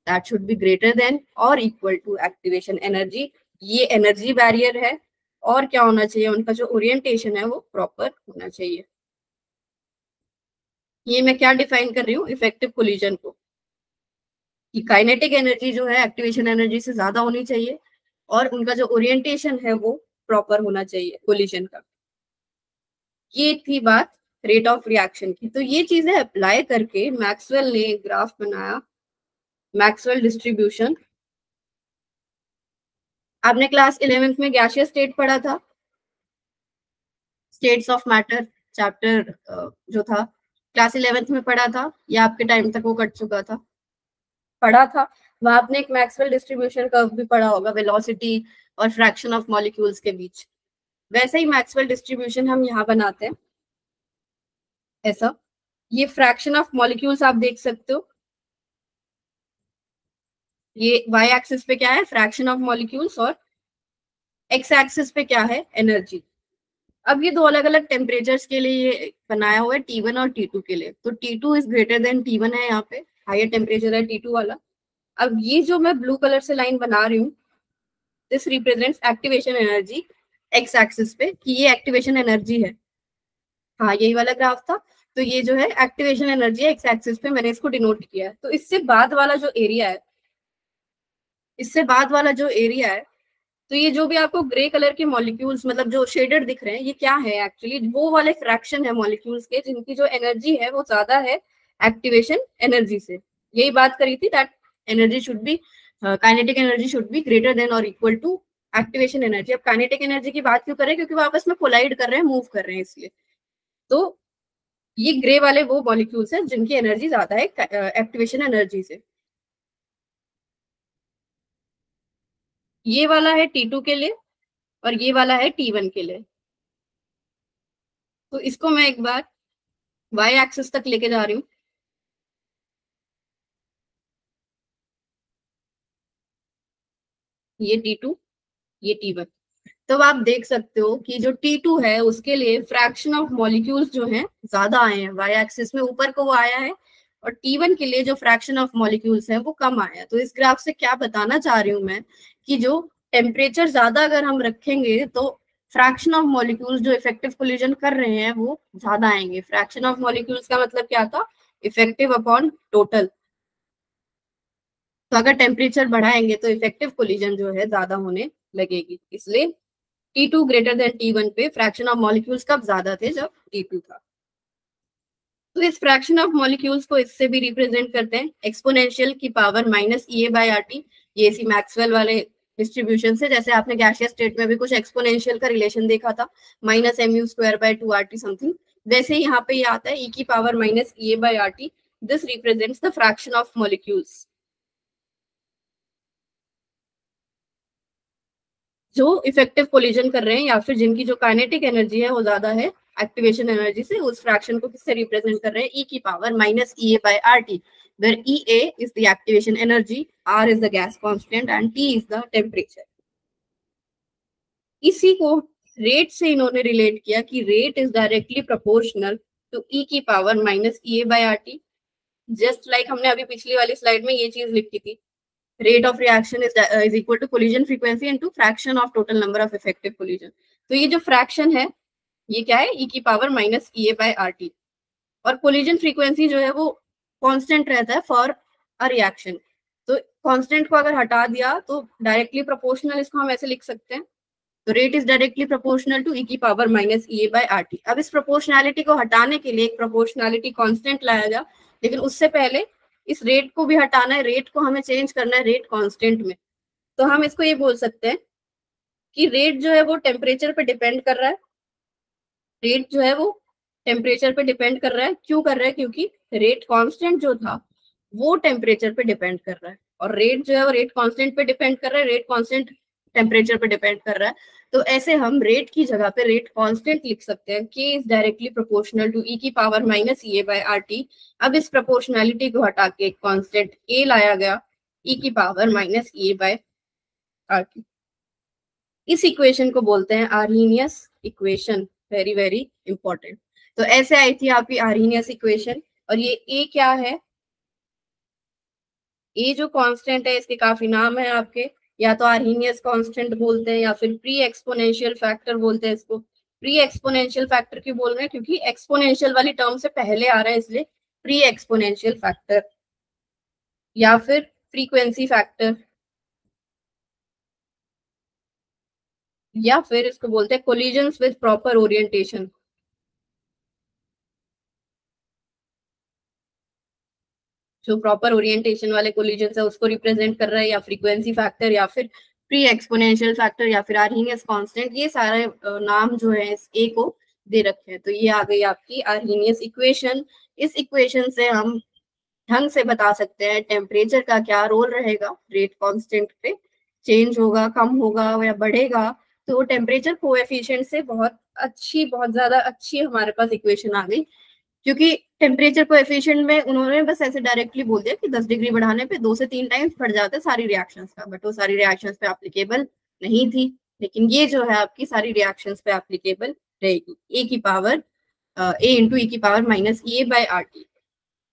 that should be greater than और इक्वल टू एक्टिवेशन एनर्जी। ये एनर्जी बैरियर है। और क्या होना चाहिए, उनका जो ओरिएंटेशन है वो प्रॉपर होना चाहिए। ये मैं क्या डिफाइन कर रही हूँ इफेक्टिव कोलिजन को, कि काइनेटिक एनर्जी जो है एक्टिवेशन एनर्जी से ज्यादा होनी चाहिए और उनका जो ओरिएंटेशन है वो प्रॉपर होना चाहिए कोलिजन का। ये थी बात रेट ऑफ रिएक्शन की। तो ये चीजें अप्लाई करके मैक्सवेल ने एक ग्राफ बनाया, मैक्सवेल डिस्ट्रीब्यूशन। आपने क्लास 11th में गैसियस स्टेट पढ़ा था, स्टेट्स ऑफ मैटर चैप्टर जो था क्लास 11th में पढ़ा था, या आपके टाइम तक वो कट चुका था? पढ़ा था। वहां आपने एक मैक्सवेल डिस्ट्रीब्यूशन कर्व भी पढ़ा होगा, वेलोसिटी और फ्रैक्शन ऑफ मॉलिक्यूल्स के बीच। वैसे ही मैक्सवेल डिस्ट्रीब्यूशन हम यहाँ बनाते हैं ऐसा। ये फ्रैक्शन ऑफ मॉलिक्यूल्स आप देख सकते हो, ये वाई एक्सिस पे क्या है फ्रैक्शन ऑफ मॉलिक्यूल्स और एक्स एक्सिस पे क्या है एनर्जी। अब ये दो अलग अलग टेम्परेचर्स के लिए ये बनाया हुआ है T1 और T2 के लिए। तो T2 is greater than T1 है, यहाँ पे हायर टेम्परेचर है T2 वाला। अब ये जो मैं ब्लू कलर से लाइन बना रही हूँ, this represents activation energy x axis पे, कि ये एक्टिवेशन एनर्जी है। हाँ यही वाला ग्राफ था। तो ये जो है एक्टिवेशन एनर्जी है एक्स एक्सिस पे, मैंने इसको डिनोट किया है। तो इससे बाद वाला जो एरिया है, इससे बाद वाला जो एरिया है, तो ये जो भी आपको ग्रे कलर के मॉलिक्यूल्स मतलब जो शेडेड दिख रहे हैं, ये क्या है एक्चुअली, वो वाले फ्रैक्शन है मॉलिक्यूल्स के जिनकी जो एनर्जी है वो ज्यादा है एक्टिवेशन एनर्जी से। यही बात करी थी that energy should be kinetic energy should be greater than और इक्वल टू एक्टिवेशन एनर्जी। अब काइनेटिक एनर्जी की बात क्यों कर रहे हैं, क्योंकि वो आपस में कोलाइड कर रहे हैं, मूव कर रहे हैं इसलिए। तो ये ग्रे वाले वो मॉलिक्यूल्स हैं जिनकी एनर्जी ज्यादा है एक्टिवेशन एनर्जी से। ये वाला है T2 के लिए और ये वाला है T1 के लिए। तो इसको मैं एक बार वाई एक्सिस तक लेके जा रही हूँ। ये T2, ये T1। तो आप देख सकते हो कि जो T2 है उसके लिए फ्रैक्शन ऑफ मॉलिक्यूल्स जो हैं ज्यादा आए हैं, वाई एक्सिस में ऊपर को वो आया है, और T1 के लिए जो फ्रैक्शन ऑफ मॉलिक्यूल्स है वो कम आया है। तो इस ग्राफ से क्या बताना चाह रही हूँ मैं, कि जो टेम्परेचर ज्यादा अगर हम रखेंगे तो फ्रैक्शन ऑफ मॉलिक्यूल्स जो इफेक्टिव कोलिजन कर रहे हैं वो ज्यादा आएंगे। फ्रैक्शन ऑफ मॉलिक्यूल्स का मतलब क्या था, इफेक्टिव अपॉन टोटल। तो अगर टेम्परेचर बढ़ाएंगे तो इफेक्टिव कोलिजन जो है ज्यादा होने लगेगी, इसलिए T2 ग्रेटर देन T1 पे फ्रैक्शन ऑफ मॉलिक्यूल्स कब ज्यादा थे, जब T2 था। तो इस फ्रैक्शन ऑफ मॉलिक्यूल्स को इससे भी रिप्रेजेंट करते हैं एक्सपोनेंशियल की power minus EA by RT। ये इसी मैक्सवेल वाले डिस्ट्रीब्यूशन से। जैसे आपने गैसियस स्टेट में भी कुछ एक्सपोनेंशियल का रिलेशन देखा था, -mu²/2RT समथिंग, वैसे ही यहाँ पे ये आता है e⁻ -EA/RT। This represents the fraction of molecules जो इफेक्टिव कोलिजन कर रहे हैं या फिर जिनकी जो काइनेटिक एनर्जी है वो ज्यादा है एक्टिवेशन एनर्जी से, उस फ्रैक्शन को किससे रिप्रेजेंट कर रहे हैं, e⁻−EA/RT, where EA is the activation energy, R is the gas constant and T is the temperature। इसी को रेट से इन्होंने रिलेट किया कि rate is directly proportional to e⁻−EA/RT। Just like हमने अभी पिछली वाली स्लाइड में ये चीज लिखी थी, rate of reaction is equal to collision frequency into fraction of total number of effective collision। तो ये जो फ्रैक्शन है ये क्या है, e⁻−EA/RT, और कोलिजन फ्रीक्वेंसी जो है वो कांस्टेंट रहता है फॉर अ रिएक्शन। तो कांस्टेंट को अगर हटा दिया तो डायरेक्टली प्रोपोर्शनल इसको हम ऐसे लिख सकते हैं, तो rate is directly proportional to e⁻−EA/RT। अब इस प्रोपोर्शनैलिटी को हटाने के लिए एक प्रोपोर्शनैलिटी कांस्टेंट लाया गया, लेकिन उससे पहले इस रेट को भी हटाना है, रेट को हमें चेंज करना है रेट कांस्टेंट में। तो हम इसको ये बोल सकते हैं कि रेट जो है वो टेम्परेचर पे डिपेंड कर रहा है, रेट जो है वो टेम्परेचर पे डिपेंड कर रहा है। क्यों कर रहा है, क्योंकि रेट कांस्टेंट जो था वो टेम्परेचर पे डिपेंड कर रहा है, और रेट जो है वो रेट कांस्टेंट पे डिपेंड कर रहा है, रेट कांस्टेंट टेम्परेचर पे डिपेंड कर रहा है। तो ऐसे हम रेट की जगह पे रेट कांस्टेंट लिख सकते हैं, k is directly proportional to e⁻−EA/RT। अब इस प्रोपोर्शनैलिटी को हटा के कांस्टेंट a लाया गया, e⁻−EA/RT। इस इक्वेशन को बोलते हैं Arrhenius equation, very very important. तो ऐसे आई थी आपकी आर्हीनियस इक्वेशन, और ये a क्या है, a जो कांस्टेंट है इसके काफी नाम है आपके, या तो आर्हीनियस कांस्टेंट बोलते हैं या फिर प्री एक्सपोनेंशियल फैक्टर बोलते हैं इसको। प्री एक्सपोनेंशियल फैक्टर क्यों बोल रहे हैं, क्योंकि एक्सपोनेंशियल वाली टर्म से पहले आ रहा है, इसलिए प्री एक्सपोनेंशियल फैक्टर, या फिर फ्रीक्वेंसी फैक्टर, या फिर इसको बोलते हैं कोलिजन्स विद प्रॉपर ओरिएंटेशन। जो प्रॉपर ओरिएंटेशन वाले कोलिजन्स है उसको रिप्रेजेंट कर रहा है, या फ्रीक्वेंसी फैक्टर, या फिर प्री एक्सपोनेंशियल फैक्टर, या फिर आर्हीनियस कांस्टेंट। ये सारे नाम जो है इस ए को दे रखे हैं। तो ये आ गई आपकी आर्हीनियस इक्वेशन। इस इक्वेशन से हम ढंग से बता सकते हैं टेम्परेचर का क्या रोल रहेगा, रेट कांस्टेंट पे चेंज होगा, कम होगा या बढ़ेगा। तो टेम्परेचर कोएफिशिएंट से बहुत ज्यादा अच्छी हमारे पास इक्वेशन आ गई, क्योंकि टेम्परेचर कोएफिशिएंट में उन्होंने बस ऐसे डायरेक्टली बोल दिया कि 10 डिग्री बढ़ाने पे 2 से 3 टाइम्स बढ़ जाते हैं सारी रिएक्शंस का, बट वो सारी रिएक्शंस पे एप्लीकेबल नहीं थी। लेकिन ये जो है आपकी सारी रिएक्शंस पे एप्लीकेबल रहेगी, a⁻−EA/RT।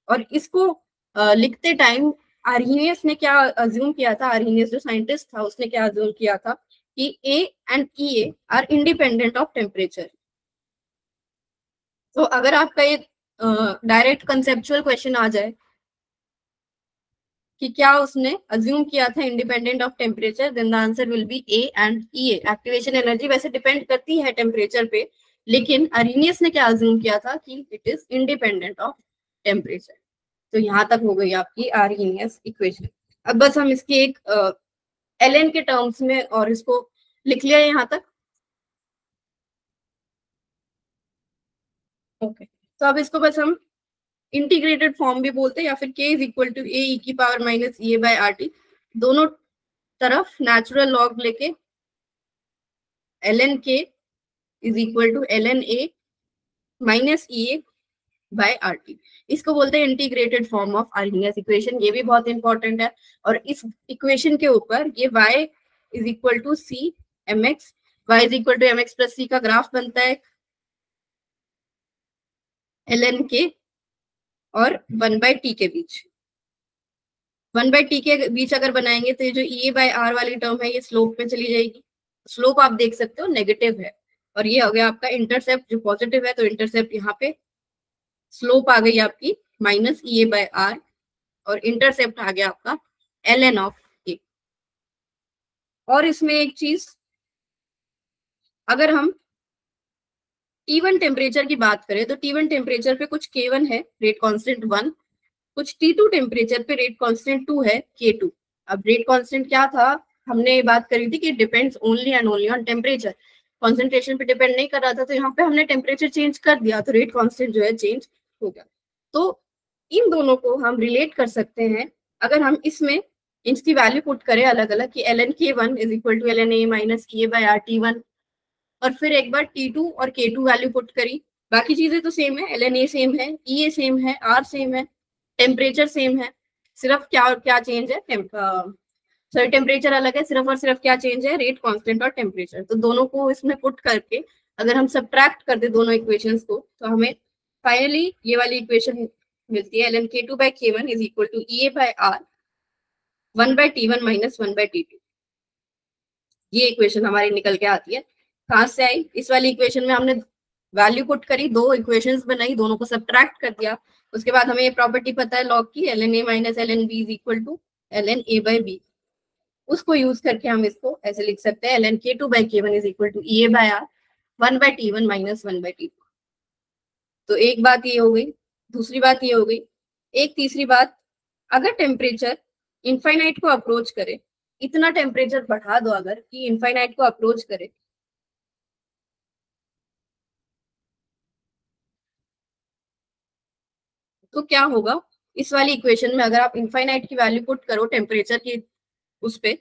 और इसको लिखते टाइम आर्हीनियस ने क्या अज्यूम किया था, आर्हीनियस जो साइंटिस्ट था उसने क्या अज्यूम किया था कि A and EA are independent of temperature. तो अगर आपका ये डायरेक्ट कंसेप्चुअल क्वेश्चन आ जाए कि क्या उसने अज्यूम किया था independent of temperature, then the answer will be A and EA। Activation energy वैसे डिपेंड करती है टेम्परेचर पे, लेकिन आर्हीनियस ने क्या अज्यूम किया था कि it is independent of temperature. तो यहाँ तक हो गई आपकी आर्हीनियस इक्वेशन। अब बस हम इसकी एक एलन के टर्म्स में और इसको लिख लिया यहाँ तक। ओके, तो अब इसको बस हम इंटीग्रेटेड फॉर्म भी बोलते हैं, या फिर k is equal to a⁻−EA/RT। दोनों तरफ नेचुरल लॉग लेके ln k is equal to ln a minus EA/RT। इसको बोलते हैं integrated form of Arrhenius equation. ये भी बहुत इंपॉर्टेंट है। और इस इक्वेशन के ऊपर ये y is equal to c mx, y is equal to mx plus c का ग्राफ बनता है ln k और 1/t के बीच। 1/t के बीच अगर बनाएंगे तो ये जो EA/R वाली टर्म है ये स्लोप पे चली जाएगी। स्लोप आप देख सकते हो नेगेटिव है, और ये हो गया आपका इंटरसेप्ट जो पॉजिटिव है, तो इंटरसेप्ट यहाँ पे स्लोप आ गई आपकी -EA/R, और इंटरसेप्ट आ गया आपका ln ऑफ k। और इसमें एक चीज, अगर हम T1 टेम्परेचर की बात करें तो T1 टेम्परेचर पे कुछ K1 है रेट कांस्टेंट 1, कुछ T2 टेम्परेचर पे रेट कांस्टेंट 2 है K2। अब रेट कांस्टेंट क्या था, हमने ये बात करी थी कि depends only and only on temperature, concentration पे डिपेंड नहीं कर रहा था, तो यहाँ पे हमने टेम्परेचर चेंज कर दिया तो रेट कांस्टेंट जो है चेंज हो गया। तो इन दोनों को हम रिलेट कर सकते हैं अगर हम इसमें इनकी वैल्यू पुट करें अलग अलग कि ln k1 is equal to ln a minus e by R t1, और फिर एक बार t2 और k2 वैल्यू पुट करी, बाकी चीजें तो सेम है, ln a सेम है, e सेम है, r सेम है, टेम्परेचर सेम है, सिर्फ क्या क्या चेंज है, सॉरी टेम्परेचर अलग है, सिर्फ और सिर्फ क्या चेंज है, रेट कांस्टेंट और टेम्परेचर। तो दोनों को इसमें पुट करके अगर हम सब्ट्रैक्ट कर दे दोनों इक्वेशंस को तो हमें फाइनली ये वाली इक्वेशन मिलती है, ln k2 by k1 is equal to ea by r 1 by t1 minus 1 by t2। ये इक्वेशन हमारी निकल के आती है। कहां से आई? इस वाली इक्वेशन में हमने वैल्यू पुट करी, दो इक्वेशंस बनाई, दोनों को सब्ट्रैक्ट कर दिया, उसके बाद हमें ये प्रॉपर्टी पता है लॉग की, ln a minus ln b is equal to ln a by b। उसको यूज करके हम इसको ऐसे लिख सकते हैं, ln k2 by k1 is equal to ea by r 1 by t1 minus 1 by t2। तो एक बात ये हो गई। दूसरी बात ये हो गई, एक तीसरी बात, अगर टेम्परेचर इनफाइनाइट को अप्रोच करे, इतना टेम्परेचर बढ़ा दो अगर कि इनफाइनाइट को अप्रोच करे, तो क्या होगा? इस वाली इक्वेशन में अगर आप इनफाइनाइट की वैल्यू पुट करो टेम्परेचर की उस पे,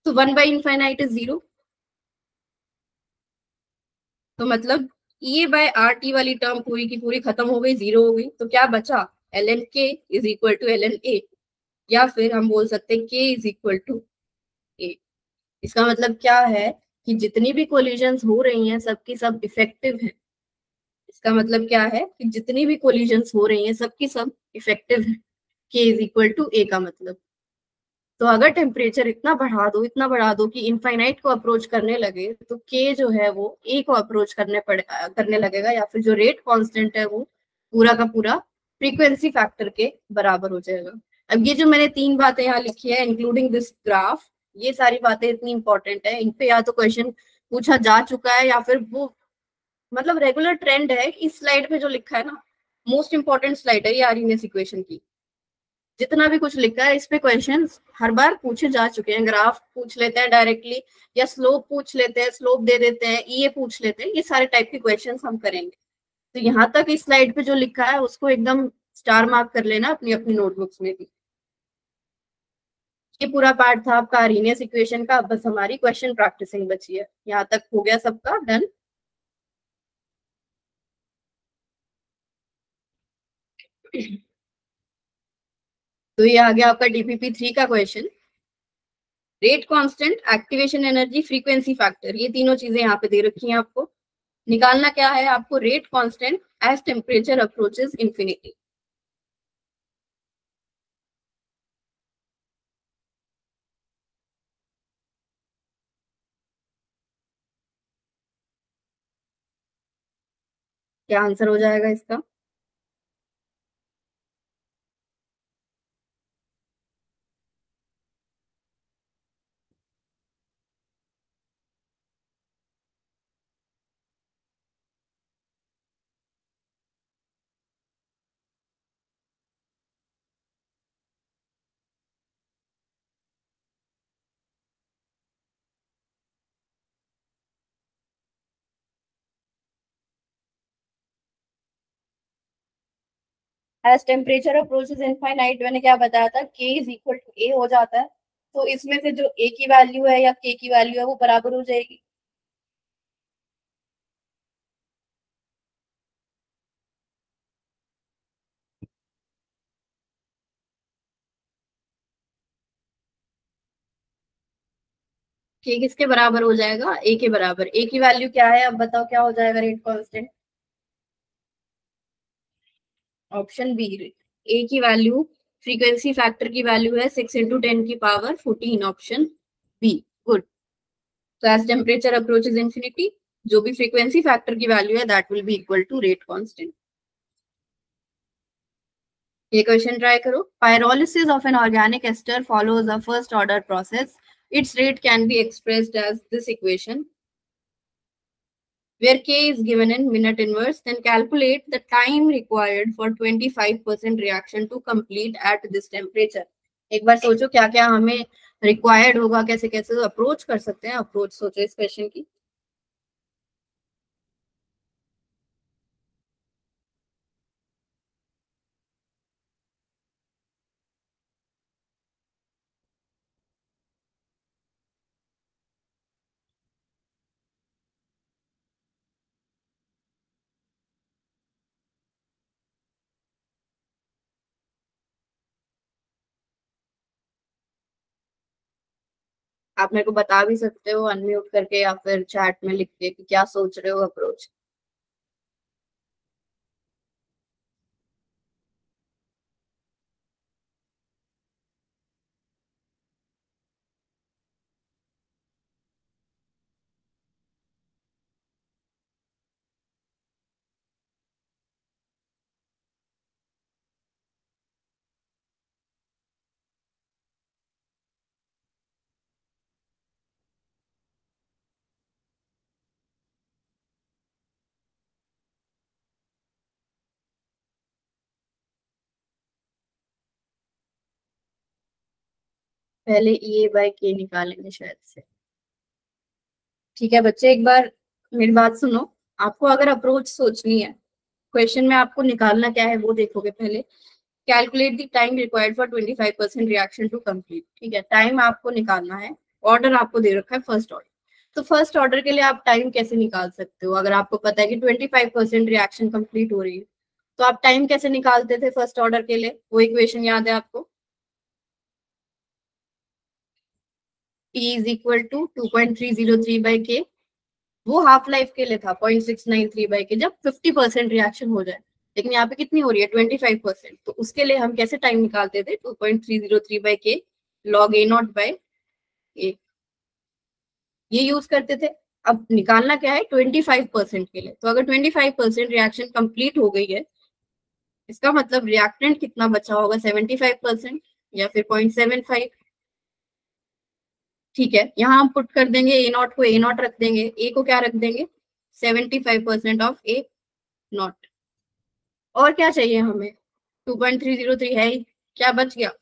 तो 1 बाई इनफाइनाइट इज 0। तो मतलब e बाय आर टी वाली टर्म पूरी की पूरी खत्म हो गई, 0 हो गई। तो क्या बचा? ln k is equal to ln a, या फिर हम बोल सकते हैं k is equal to a। इसका मतलब क्या है कि जितनी भी कोलिजन्स हो रही हैं सबकी सब इफेक्टिव है। इसका मतलब क्या है कि जितनी भी कोलिजन्स हो रही हैं सबकी सब इफेक्टिव है, k is equal to a का मतलब। तो अगर टेम्परेचर इतना बढ़ा दो कि इनफाइनाइट को अप्रोच करने लगे, तो के जो है वो ए को अप्रोच करने लगेगा, या फिर जो रेट कांस्टेंट है वो पूरा का पूरा फ्रीक्वेंसी फैक्टर के बराबर हो जाएगा। अब ये जो मैंने तीन बातें यहाँ लिखी है इंक्लूडिंग दिस ग्राफ, ये सारी बातें इतनी इंपॉर्टेंट है, इन पे या तो क्वेश्चन पूछा जा चुका है या फिर वो मतलब रेगुलर ट्रेंड है। इस स्लाइड पे जो लिखा है ना, मोस्ट इंपॉर्टेंट स्लाइड है ये आर्हीनियस इक्वेशन की। जितना भी कुछ लिखा है इस पे क्वेश्चंस हर बार पूछे जा चुके हैं। ग्राफ पूछ लेते हैं डायरेक्टली, या स्लोप पूछ लेते हैं, स्लोप दे देते हैं, ये पूछ लेते हैं, ये सारे टाइप के क्वेश्चंस हम करेंगे। तो यहाँ तक इस स्लाइड पे जो लिखा है उसको एकदम स्टार मार्क कर लेना अपनी अपनी नोटबुक्स में भी। ये पूरा पार्ट था आपका आर्हीनियस इक्वेशन का। अब बस हमारी क्वेश्चन प्रैक्टिसिंग बची है। यहाँ तक हो गया सबका डन। तो ये आ गया आपका डीपीपी 3 का question. Rate constant, activation energy, frequency factor, ये तीनों चीजें यहाँ पे दे रखी हैं आपको। निकालना क्या है आपको? Rate constant as temperature approaches infinity. क्या आंसर हो जाएगा इसका? एज टेम्परेचर अप्रोचेस इनफाइनाइट, मैंने क्या बताया था? k is equal to a हो जाता है। तो इसमें से जो a की वैल्यू है या k की वैल्यू है वो बराबर हो जाएगी। k किसके बराबर हो जाएगा? a के बराबर। a की वैल्यू क्या है अब बताओ, क्या हो जाएगा rate constant? Option B, a की वैल्यू फ्रीक्वेंसी फैक्टर की वैल्यू है 6 इंटू 10 की पावर 14, ऑप्शन बी। गुड। तो एज टेम्परेचर अप्रोचेस इंफिनिटी, जो भी फ्रीक्वेंसी फैक्टर की वैल्यू है that will be equal to rate constant. ये क्वेश्चन ट्राई करो। Pyrolysis of an organic ester follows a first order process. Its rate can be expressed as this equation, where k is given in minute inverse. Then calculate the time required for 25% reaction to complete at this temperature. एक बार सोचो क्या क्या हमें required होगा, कैसे कैसे approach कर सकते हैं, अप्रोच सोचो इस क्वेश्चन की। आप मेरे को बता भी सकते हो अनम्यूट करके या फिर चैट में लिख के कि क्या सोच रहे हो अप्रोच। पहले ए बाय के निकालेंगे शायद से। ठीक है बच्चे, एक बार मेरी बात सुनो। आपको अगर अप्रोच सोचनी है, क्वेश्चन में आपको निकालना क्या है वो देखोगे पहले। Calculate the time required for 25% reaction to complete. ठीक है, टाइम आपको निकालना है। ऑर्डर आपको दे रखा है फर्स्ट ऑर्डर। तो फर्स्ट ऑर्डर के लिए आप टाइम कैसे निकाल सकते हो? अगर आपको पता है कि 25% रिएक्शन कंप्लीट हो रही है, तो आप टाइम कैसे निकालते थे फर्स्ट ऑर्डर के लिए? वो इक्वेशन याद है आपको? T is equal to 2.303 by K. वो हाफ लाइफ के लिए था 0.693 बाई के, जब 50% रिएक्शन हो जाए। लेकिन यहाँ पे कितनी हो रही है? 25%। तो उसके लिए हम कैसे टाइम निकालते थे? 2.303 बाई के लॉग ए नॉट बाई ए, ये यूज करते थे। अब निकालना क्या है? 25% के लिए। तो अगर 25% रिएक्शन कंप्लीट हो गई है, इसका मतलब रिएक्टेंट कितना बचा होगा? 75% या फिर 0.75। ठीक है, यहाँ हम पुट कर देंगे ए नॉट को ए नॉट रख देंगे, ए को क्या रख देंगे? 75% ऑफ ए नॉट। और क्या चाहिए हमें? 2.303 है ही, क्या बच गया?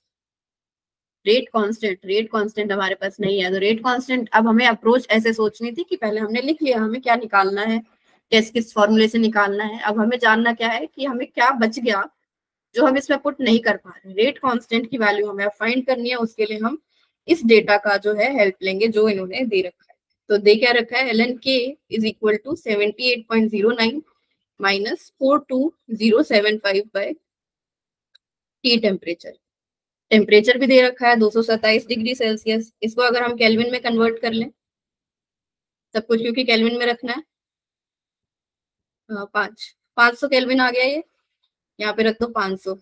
Rate constant. रेट कांस्टेंट हमारे पास नहीं है, तो रेट कांस्टेंट अब हमें अप्रोच ऐसे सोचनी थी कि पहले हमने लिख लिया हमें क्या निकालना है, किस किस फॉर्मूले से निकालना है। अब हमें जानना क्या है कि हमें क्या बच गया जो हम इसमें पुट नहीं कर पा रहे। रेट कांस्टेंट की वैल्यू हमें फाइंड करनी है, उसके लिए हम इस डेटा का जो है हेल्प लेंगे जो इन्होंने दे रखा है। तो दे क्या रखा है? L N K is equal to 78.09 minus 42075 by T temperature. Temperature भी दे रखा है 227 डिग्री सेल्सियस। इसको अगर हम केल्विन में कन्वर्ट कर लें, सब कुछ क्योंकि केल्विन में रखना है। 500 केल्विन आ गया ये, यहाँ पे रख दो 500।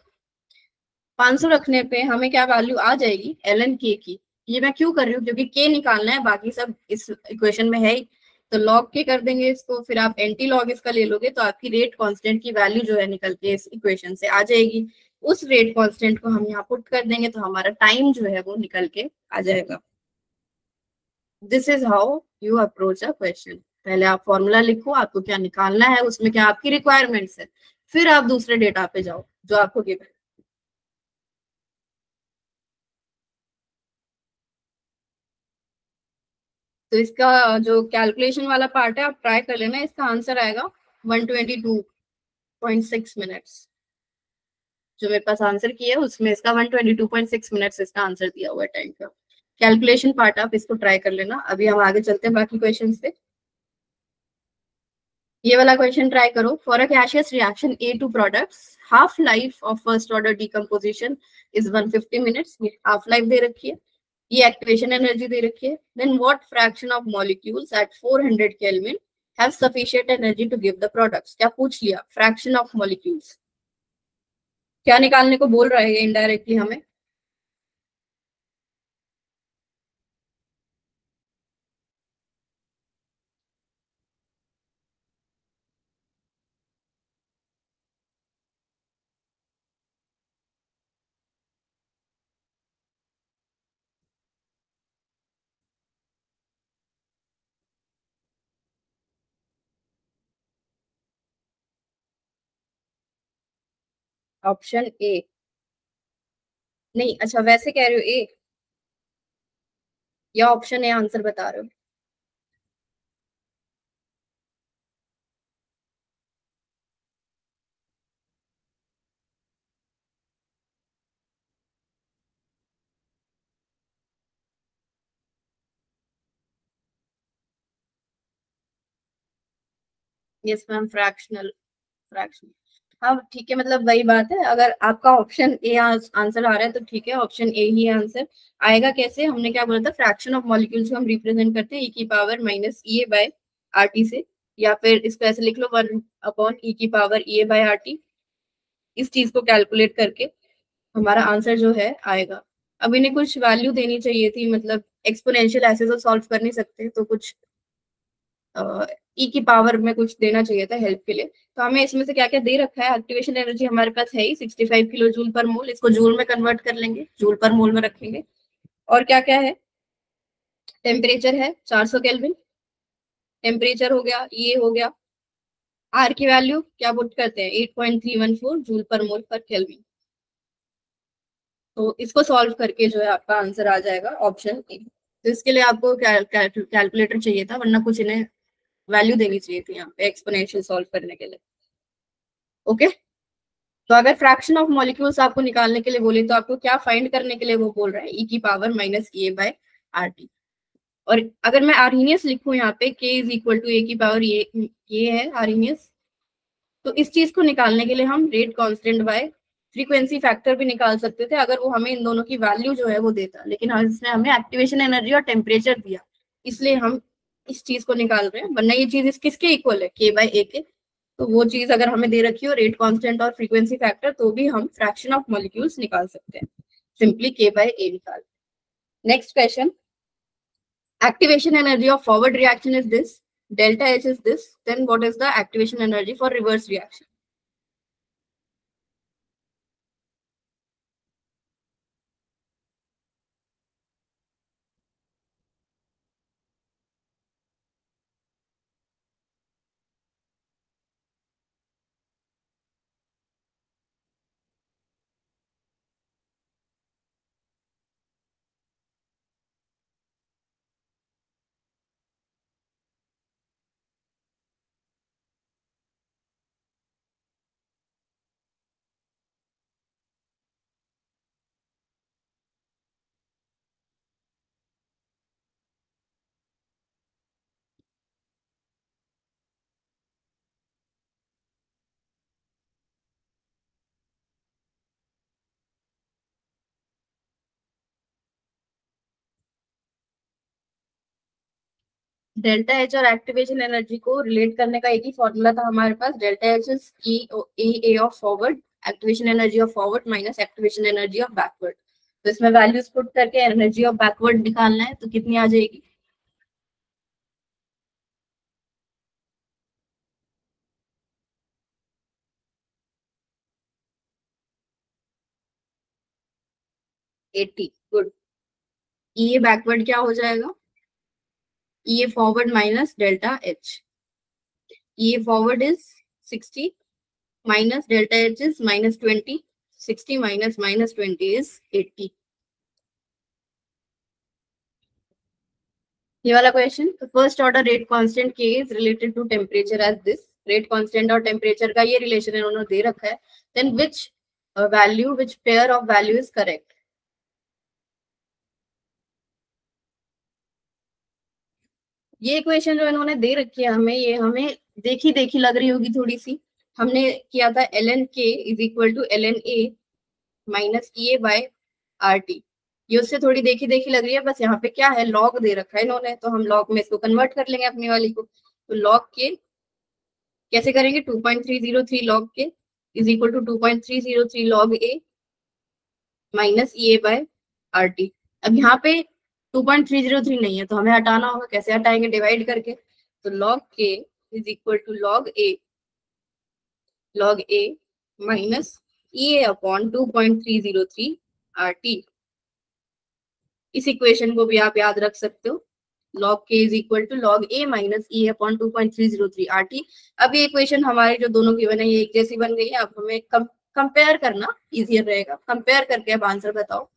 500 रखने पे हमें क्या वैल्यू आ जाएगी? एल एन के की। ये मैं क्यों कर रही हूँ? क्योंकि के निकालना है, बाकी सब इस इक्वेशन में है ही। तो लॉग के कर देंगे इसको, फिर आप एंटी लॉग इसका ले लोगे, तो आपकी रेट कांस्टेंट की वैल्यू जो है निकल के इस इक्वेशन से आ जाएगी। उस रेट कांस्टेंट को हम यहाँ पुट कर देंगे, तो हमारा टाइम जो है वो निकल के आ जाएगा। This is how you approach a question. पहले आप फॉर्मूला लिखो, आपको क्या निकालना है, उसमें क्या आपकी रिक्वायरमेंट्स है, फिर आप दूसरे डेटा पे जाओ जो आपको गिवन। तो इसका जो कैलकुलेशन वाला पार्ट है आप ट्राई कर लेना, इसका आंसर आएगा 122.6 मिनट्स। जो मेरे पास आंसर किया है उसमें इसका 122.6 मिनट्स इसका आंसर दिया हुआ है टाइम का। कैलकुलेशन पार्ट आप इसको ट्राई कर लेना। अभी हम आगे चलते हैं बाकी क्वेश्चन पे। ये वाला क्वेश्चन ट्राई करो। For a gaseous reaction A to products, half life of first order decomposition is 150 minutes. ये हाफ लाइफ दे रखी है, ये एक्टिवेशन एनर्जी दे रखी है। Then what fraction of molecules at 400 kelvin have sufficient energy to give the products. क्या पूछ लिया? Fraction of molecules. क्या निकालने को बोल रहा है ये इनडायरेक्टली हमें? Option A. नहीं, अच्छा वैसे कह रहे हो ए। या ऑप्शन ए आंसर बता रहे हो? Yes ma'am, fractional. फ्रैक्शन। हाँ ठीक है, मतलब वही बात है, अगर आपका ऑप्शन ए आंसर आ रहा है तो ठीक है, ऑप्शन ए ही आंसर आएगा। कैसे? हमने क्या बोला था, फ्रैक्शन ऑफ मॉलिक्यूल्स को हम रिप्रेजेंट करते हैं ई की power minus E A by R T से, या फिर इसको ऐसे लिख लो, 1 ई की power E A by R T. इस चीज को कैलकुलेट करके हमारा आंसर जो है आएगा। अब इन्हें कुछ वैल्यू देनी चाहिए थी, मतलब एक्सपोनेंशियल ऐसे तो सॉल्व कर नहीं सकते, तो कुछ ई की पावर में कुछ देना चाहिए था हेल्प के लिए। तो हमें इसमें से क्या क्या दे रखा है, एक्टिवेशन एनर्जी हमारे पास है ही 65 किलो जूल पर मोल, इसको जूल में कन्वर्ट कर लेंगे, जूल पर मोल में रखेंगे। और क्या क्या है, टेम्परेचर है 400 केल्विन, टेम्परेचर हो गया, ये हो गया। आर की वैल्यू क्या पुट करते हैं, 8.314 जूल पर मोल पर केल्विन। तो इसको सॉल्व करके जो है आपका आंसर आ जाएगा ऑप्शन ए। तो इसके लिए आपको कैलकुलेटर चाहिए था, वरना कुछ इन्हें वैल्यू देनी चाहिए थी यहाँ पे एक्सपोनेंशियल सॉल्व करने के लिए। ओके। तो अगर फ्रैक्शन ऑफ मॉलिक्यूल्स आपको निकालने के लिए बोले तो आपको क्या फाइंड करने के लिए वो बोल रहा है, ई की power minus A by R T. और अगर मैं आर्हीनियस लिखूं यहाँ पे, के इज इक्वल टू ए की पावर ये है आर्हीनियस। तो इस चीज को निकालने के लिए हम rate constant bye frequency factor भी निकाल सकते थे, अगर वो हमें इन दोनों की वैल्यू जो है वो देता, लेकिन इसने हमें एक्टिवेशन एनर्जी और टेम्परेचर दिया, इसलिए हम इस चीज को निकाल रहे हैं। वरना ये चीज किसके इक्वल है, के बाय ए के। तो वो चीज अगर हमें दे रखी हो, रेट कांस्टेंट और फ्रीक्वेंसी फैक्टर, तो भी हम फ्रैक्शन ऑफ मॉलिक्यूल्स निकाल सकते हैं, सिंपली के बाय ए निकाल। Next question, activation energy of forward reaction is this, delta H is this, then what is the activation energy for reverse reaction? Delta H और activation energy को relate करने का एक ही फॉर्मूला था हमारे पास, delta H is E A of forward, activation energy of forward minus activation energy of backward. तो इसमें वैल्यूज पुट करके एनर्जी ऑफ बैकवर्ड निकालना है, तो कितनी आ जाएगी, 80। गुड। ई ए बैकवर्ड क्या हो जाएगा, E A forward minus delta H, E A forward is 60 minus delta H is minus 20. 60 minus minus 20 is 80. ये वाला question, first order rate constant K is related to temperature as this, rate constant और temperature का ये relation इन्होंने दे रखा है। Then which value, which pair of value is correct. ये इक्वेशन जो इन्होंने दे रखी है हमें, ये हमें देखी देखी लग रही होगी थोड़ी सी। हमने किया था L N K is equal to L N A minus E A by R T. ये उससे थोड़ी देखी देखी लग रही है, बस यहाँ पे क्या है, लॉग दे रखा है इन्होंने, तो हम लॉग में इसको कन्वर्ट कर लेंगे अपनी वाली को। तो लॉग के कैसे करेंगे, 2.303 log K is equal to 2.303 log A minus E A by R T. अब यहाँ पे 2.303 नहीं है, तो हमें हटाना होगा, कैसे हटाएंगे, डिवाइड करके। तो log K is equal to log A minus E A upon 2.303 R T. इस इक्वेशन को भी आप याद रख सकते हो, log k is equal to log a minus e upon 2.303 rt। अब ये इक्वेशन हमारी जो दोनों गिवन है ये एक जैसी बन गई है। अब हमें कंपेयर करना इजियर रहेगा, कंपेयर करके अब आंसर बताओ।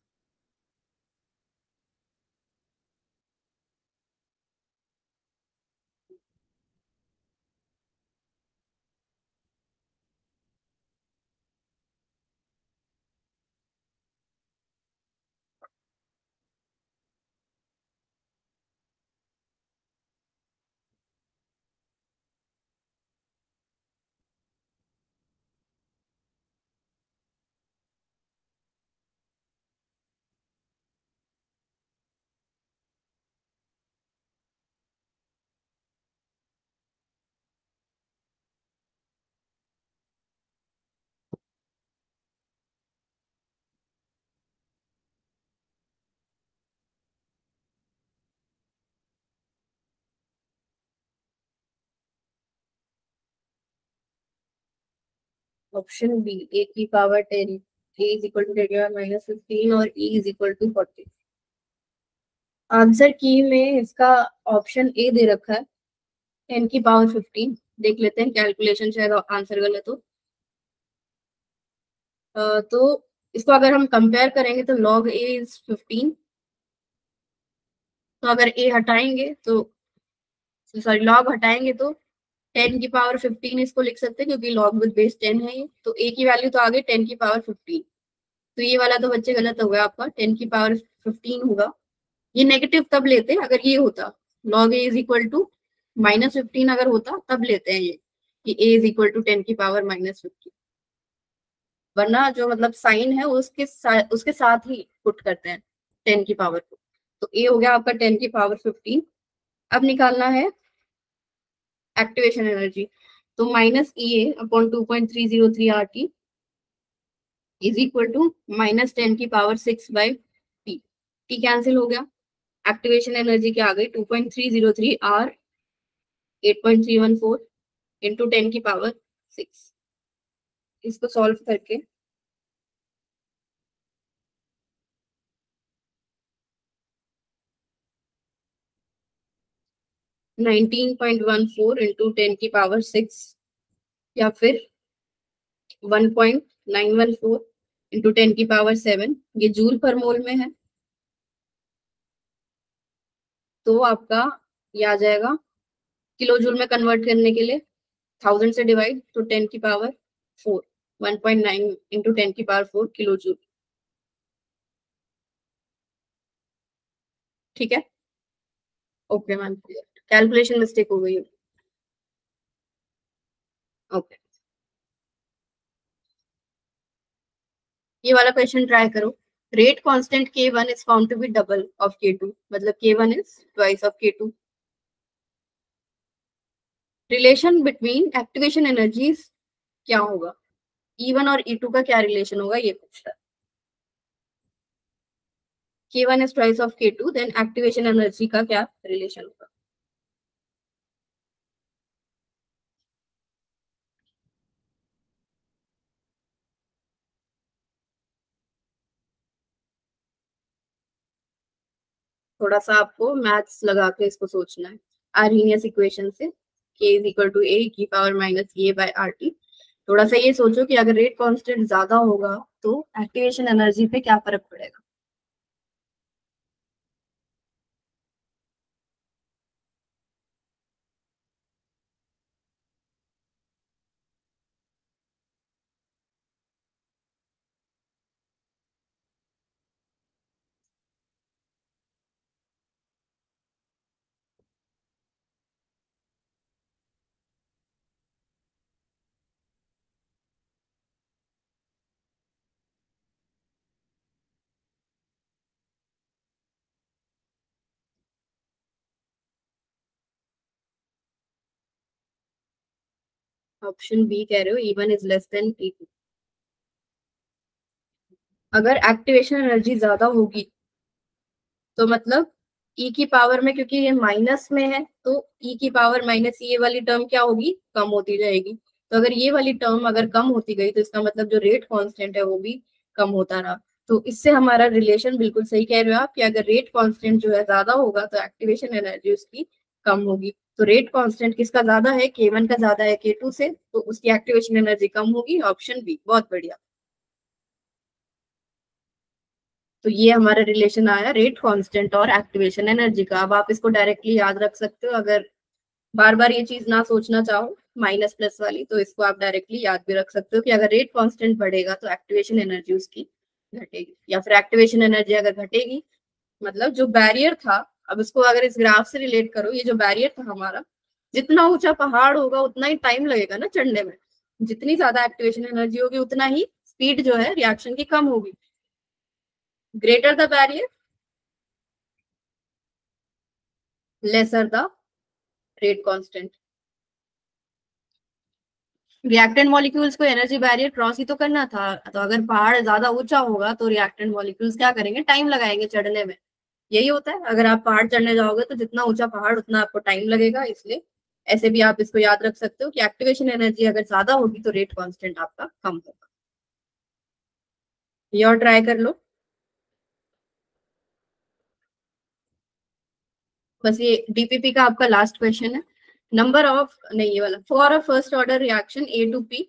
ऑप्शन बी ए की power 10, A is equal to 10 की पावर माइनस 15 और E is equal to 40। Answer key में इसका ऑप्शन ए दे रखा है 10 की पावर 15। देख लेते हैं कैलकुलेशन, शायद आंसर गलत हो। तो इसको अगर हम कंपेयर करेंगे तो log a इज 15। तो अगर a हटाएंगे तो, सॉरी, log हटाएंगे तो 10 की पावर 15 इसको लिख सकते हैं, क्योंकि log विद बेस 10 है ये। तो a की वैल्यू तो आ गई 10 की पावर 15। तो ये वाला तो बच्चे गलत हो गया आपका, 10 की पावर 15 होगा। ये नेगेटिव तब लेते हैं अगर ये होता log a is equal to -15, अगर होता तब लेते हैं ये कि a इज इक्वल टू 10 की पावर -15। वरना जो मतलब साइन है उसके साथ ही पुट करते हैं 10 की पावर को। तो ए हो गया आपका 10 की पावर 15। अब निकालना है एक्टिवेशन एनर्जी। तो -EA/2.303 RT is equal to -10 की पावर 6/T। टी कैंसिल हो गया। एक्टिवेशन एनर्जी क्या आ गई, 2.303 R 8.314 इंटू 10 की पावर 6। इसको सॉल्व करके 19.14 इंटू 10 की पावर 6, या फिर 1.914 इंटू 10 की पावर 7, ये जूल पर मोल में है। तो आपका ये आ जाएगा किलो जूल में कन्वर्ट करने के लिए 1000 से डिवाइड, तो 10 की पावर 4, 1.9 इंटू 10 की पावर 4 किलो जूल। ठीक है, ओके मैम, कैलकुलेशन मिस्टेक हो गई। ओके, ये वाला क्वेश्चन ट्राई करो। Rate constant K1 is found to be double of K2, मतलब K1 is twice of K2। Relation between activation energies क्या होगा, E1 और E2 का क्या रिलेशन होगा, ये पूछ रहा है। K1 is twice of K2, then activation energy का क्या रिलेशन होगा। थोड़ा सा आपको मैथ्स लगा के इसको सोचना है। आर्हीनियस इक्वेशन से K is equal to A की power minus A by RT। थोड़ा सा ये सोचो कि अगर रेट कांस्टेंट ज्यादा होगा तो एक्टिवेशन एनर्जी पे क्या फर्क पड़ेगा। ऑप्शन बी कह रहे हो E1 is less than E2। अगर एक्टिवेशन एनर्जी ज्यादा होगी तो मतलब E की पावर में, क्योंकि ये माइनस में है, तो E की पावर माइनस ये वाली टर्म क्या होगी, कम होती जाएगी। तो अगर ये वाली टर्म अगर कम होती गई तो इसका मतलब जो रेट कांस्टेंट है वो भी कम होता रहा। तो इससे हमारा रिलेशन बिल्कुल सही कह रहे हो आप कि अगर रेट कांस्टेंट जो है ज्यादा होगा तो एक्टिवेशन एनर्जी उसकी कम होगी। तो रेट कांस्टेंट किसका ज्यादा है, K1 का ज्यादा है K2 से, तो उसकी एक्टिवेशन एनर्जी कम होगी। ऑप्शन बी, बहुत बढ़िया। तो ये हमारा रिलेशन आया रेट कांस्टेंट और एक्टिवेशन एनर्जी का। अब आप इसको डायरेक्टली याद रख सकते हो, अगर बार बार ये चीज ना सोचना चाहो माइनस प्लस वाली, तो इसको आप डायरेक्टली याद भी रख सकते हो कि अगर रेट कांस्टेंट बढ़ेगा तो एक्टिवेशन एनर्जी उसकी घटेगी, या फिर एक्टिवेशन एनर्जी अगर घटेगी मतलब जो बैरियर था, अब इसको अगर इस ग्राफ से रिलेट करो, ये जो बैरियर था हमारा, जितना ऊंचा पहाड़ होगा उतना ही टाइम लगेगा ना चढ़ने में। जितनी ज्यादा एक्टिवेशन एनर्जी होगी उतना ही स्पीड जो है रिएक्शन की कम होगी। Greater the barrier lesser the rate constant. Reactant molecules को एनर्जी बैरियर क्रॉस ही तो करना था, तो अगर पहाड़ ज्यादा ऊंचा होगा तो रिएक्टेंट मॉलिक्यूल्स क्या करेंगे, टाइम लगाएंगे चढ़ने में। यही होता है, अगर आप पहाड़ चढ़ने जाओगे तो जितना ऊंचा पहाड़ उतना आपको टाइम लगेगा, इसलिए ऐसे भी आप इसको याद रख सकते हो कि एक्टिवेशन एनर्जी अगर ज्यादा होगी तो रेट कांस्टेंट आपका कम होगा। ये और ट्राई कर लो। बस ये डीपीपी का आपका लास्ट क्वेश्चन है। नंबर ऑफ नहीं, ये वाला, for a first order reaction A to P,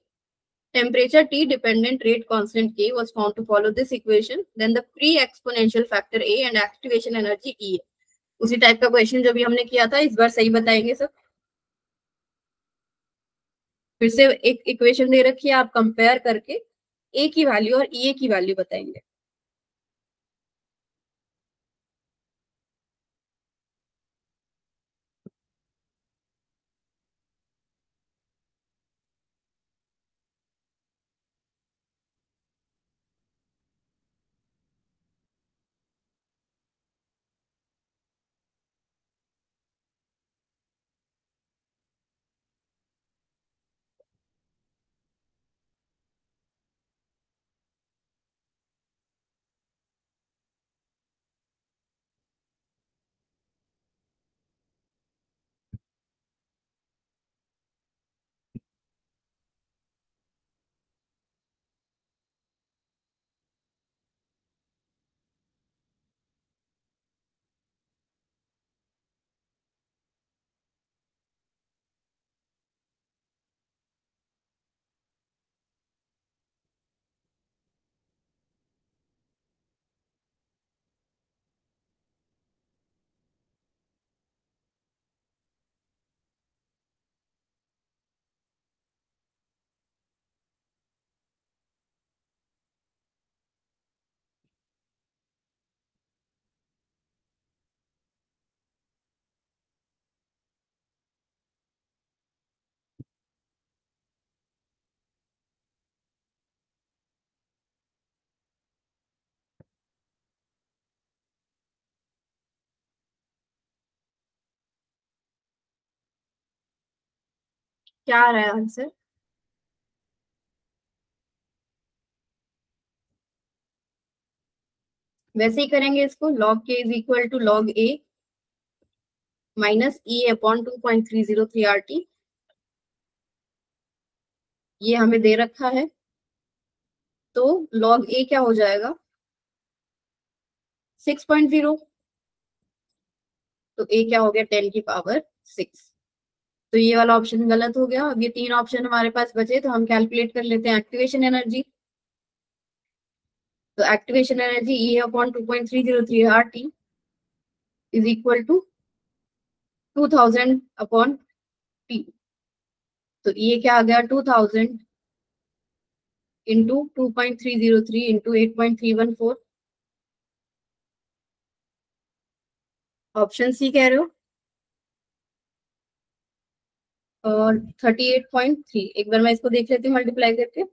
temperature T dependent rate constant K was found to follow this equation, then the pre-exponential factor A and activation energy E है। उसी type का question जो भी हमने किया था, इस बार सही बताएंगे सब। फिर से एक इक्वेशन दे रखी है, आप कंपेयर करके ए की वैल्यू और ई की वैल्यू बताएंगे। क्या आ रहा है आंसर? वैसे ही करेंगे इसको, log k is equal to log a minus E upon 2.303 RT। ये हमें दे रखा है, तो log a क्या हो जाएगा? 6.0। तो a क्या हो गया? 10 की पावर 6। तो ये वाला ऑप्शन गलत हो गया। अब ये तीन ऑप्शन हमारे पास बचे, तो हम कैलकुलेट कर लेते हैं एक्टिवेशन एनर्जी। तो activation energy E upon 2.303 RT is equal to 2000 upon T. तो ये क्या आ गया? 2000 इंटू 2.303 इंटू 8.314। ऑप्शन सी कह रहे हो? और 38.3, एक बार मैं इसको देख लेती हूँ मल्टीप्लाई करके।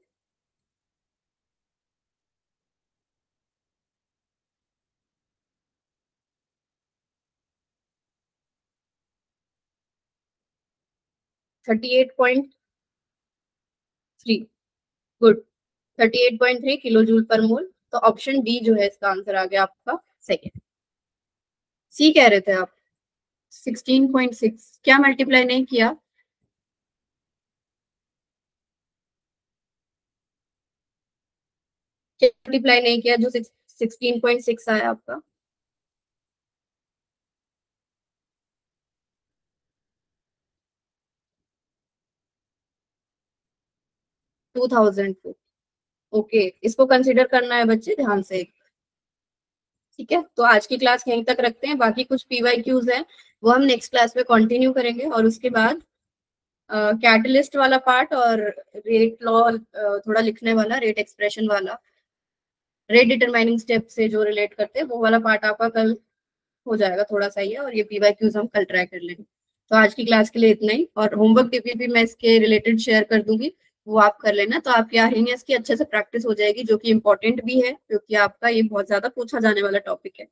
Thirty eight point three good, 38.3 kilo joule per mole. तो ऑप्शन डी जो है इसका आंसर आ गया आपका सेकेंड। सी कह रहे थे आप? 16.6 क्या मल्टीप्लाई नहीं किया? क्या मल्टीप्लाई नहीं किया जो 16.6 आया आपका? 2000 को। ओके, इसको कंसिडर करना है बच्चे ध्यान से। ठीक है, तो आज की क्लास यहीं तक रखते हैं। बाकी कुछ पीवाई क्यूज है, वो हम नेक्स्ट क्लास में कंटिन्यू करेंगे। और उसके बाद कैटलिस्ट वाला पार्ट और रेट लॉ थोड़ा लिखने वाला, रेट एक्सप्रेशन वाला, रेट डिटरमाइनिंग स्टेप से जो रिलेट करते हैं वो वाला पार्ट आपका कल हो जाएगा थोड़ा सा ही है। और ये पीवाई क्यूज हम कल ट्राई कर लेंगे। तो आज की क्लास के लिए इतना ही। और होमवर्क टिप भी मैं इसके रिलेटेड शेयर कर दूंगी, वो आप कर लेना। तो आपकी आर्नियस की अच्छे से प्रैक्टिस हो जाएगी, जो कि इंपॉर्टेंट भी है क्योंकि आपका ये बहुत ज्यादा पूछा जाने वाला टॉपिक है।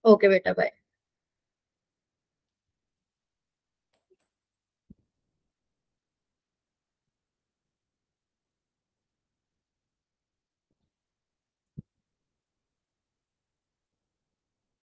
ओके बेटा, बाय।